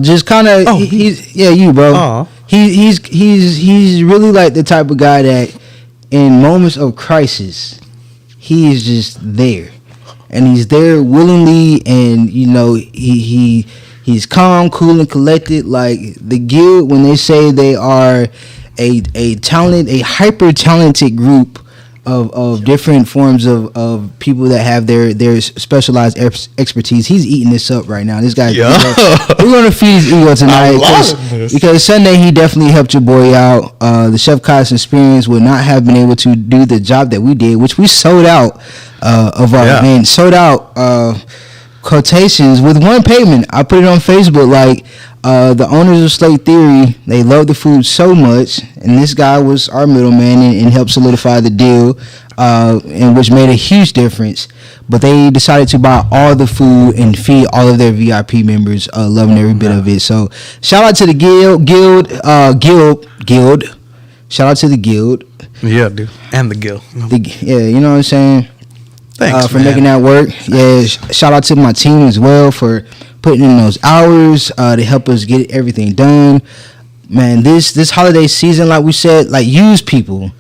Just kind of, you, bro. Aww. He's really like the type of guy that in moments of crisis, he is just there. And he's there willingly, and he's calm, cool, and collected. Like the Guild, when they say they are a hyper talented group of different forms of people that have their specialized expertise. He's eating this up right now. This guy, we're gonna feed his ego tonight because Sunday he definitely helped your boy out. The Chef Kais experience would not have been able to do the job that we did, which we sold out quotations with one payment. I put it on Facebook like the owners of Slate Theory, they love the food so much, and this guy was our middleman and helped solidify the deal, and which made a huge difference. But they decided to buy all the food and feed all of their VIP members, loving every bit of it. So shout out to the guild. Shout out to the Guild. Yeah, dude, and the Guild. You know what I'm saying. Thanks for making that work. Yeah, shout out to my team as well for putting in those hours to help us get everything done. Man, this holiday season, like we said, like use people.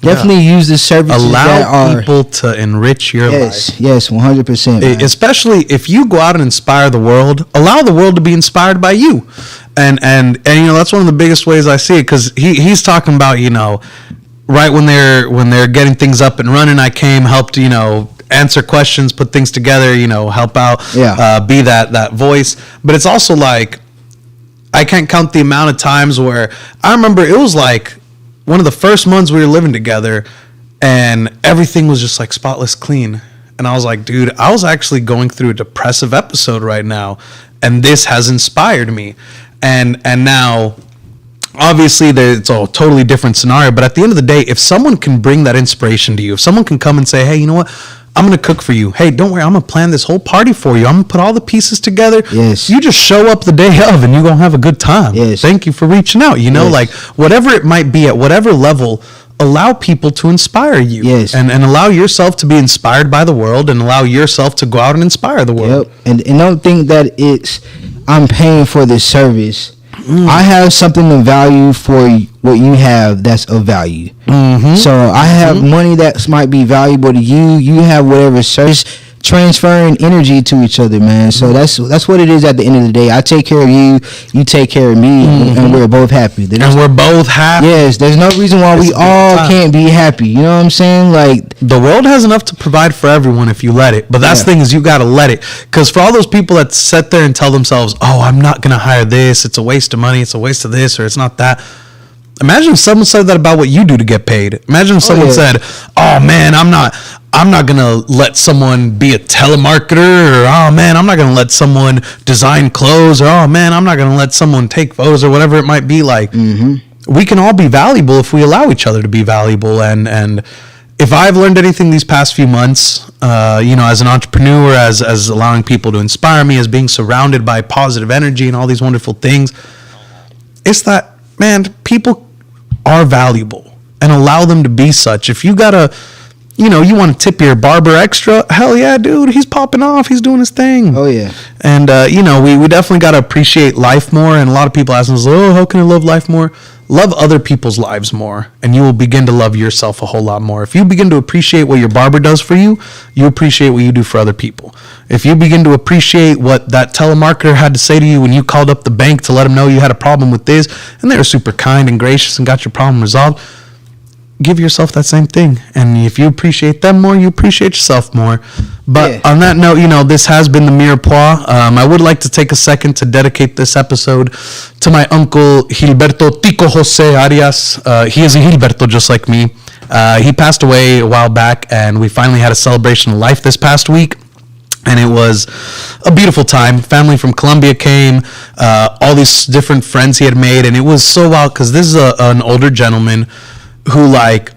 Definitely use the services. Allow people to enrich your life. Yes, 100%. Especially if you go out and inspire the world, allow the world to be inspired by you. And that's one of the biggest ways I see it, because he's talking about, right when they're getting things up and running, I came, helped, answer questions, put things together, help out, be that voice. But it's also like, I can't count the amount of times where I remember it was like one of the first months we were living together and everything was just like spotless clean. And I was like, dude, I was actually going through a depressive episode right now, and this has inspired me. And now, obviously, it's a totally different scenario, but at the end of the day, if someone can bring that inspiration to you, if someone can come and say, hey, you know what? I'm going to cook for you. Hey, don't worry. I'm going to plan this whole party for you. I'm going to put all the pieces together. Yes. You just show up the day of and you're going to have a good time. Yes. Thank you for reaching out. Yes. Like whatever it might be, at whatever level, allow people to inspire you. Yes. And allow yourself to be inspired by the world, and allow yourself to go out and inspire the world. Yep. And don't think that I'm paying for this service. I have something of value for what you have that's of value. Mm-hmm. So I have money that might be valuable to you. You have whatever service. transferring energy to each other, man. So that's what it is at the end of the day. I take care of you, you take care of me, and we're both happy. We're both happy. Yes, there's no reason why we all can't be happy. You know what I'm saying? Like, the world has enough to provide for everyone if you let it. But that's the thing, is you got to let it. Because for all those people that sit there and tell themselves, oh, I'm not going to hire this, it's a waste of money, it's a waste of this, or it's not that. Imagine if someone said that about what you do to get paid. Imagine if someone said, oh man, I'm not gonna let someone be a telemarketer, or oh man, I'm not gonna let someone design clothes, or oh man, I'm not gonna let someone take photos, or whatever it might be. Like, we can all be valuable if we allow each other to be valuable. And if I've learned anything these past few months, as an entrepreneur, as allowing people to inspire me, as being surrounded by positive energy and all these wonderful things, it's that, man, people are valuable, and allow them to be such. If you gotta, you want to tip your barber extra, hell yeah, dude, he's popping off, he's doing his thing. Oh yeah. And we definitely got to appreciate life more. And a lot of people ask us, oh, how can I love life more? Love other people's lives more, and you will begin to love yourself a whole lot more. If you begin to appreciate what your barber does for you, you appreciate what you do for other people. If you begin to appreciate what that telemarketer had to say to you when you called up the bank to let them know you had a problem with this, and they were super kind and gracious and got your problem resolved, give yourself that same thing. And if you appreciate them more, you appreciate yourself more. But on that note, this has been the Mirepoix. I would like to take a second to dedicate this episode to my uncle Gilberto Tico Jose Arias. He is a Gilberto just like me. He passed away a while back, and we finally had a celebration of life this past week. And it was a beautiful time. Family from Colombia came, all these different friends he had made. And it was so wild because this is an older gentleman who, like,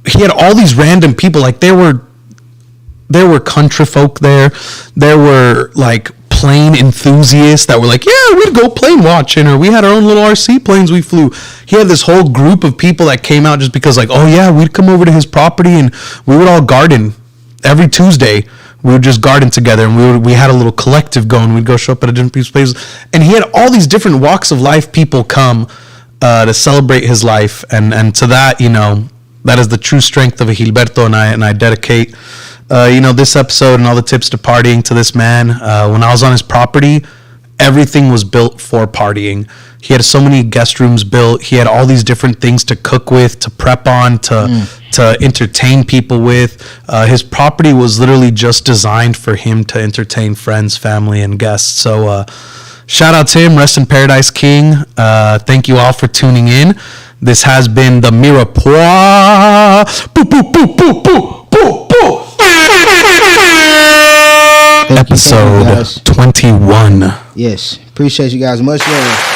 he had all these random people. Like, there were country folk there. There were, like, plane enthusiasts that were like, yeah, we'd go plane watching, or we had our own little RC planes we flew. He had this whole group of people that came out just because, like, oh yeah, we'd come over to his property and we would all garden every Tuesday. We would just garden together, and we had a little collective going. We'd go show up at a different people's places, and he had all these different walks of life people come to celebrate his life, and to that, that is the true strength of a Gilberto, and I dedicate this episode and all the tips to partying to this man. When I was on his property, everything was built for partying. He had so many guest rooms built. He had all these different things to cook with, to prep on, to entertain people with. His property was literally just designed for him to entertain friends, family, and guests. So shout out to him. Rest in paradise, King. Thank you all for tuning in. This has been the Mirepoix. Boo, boo, boo, boo, boo, boo, boo. Episode 21. Yes. Appreciate you guys. Much love.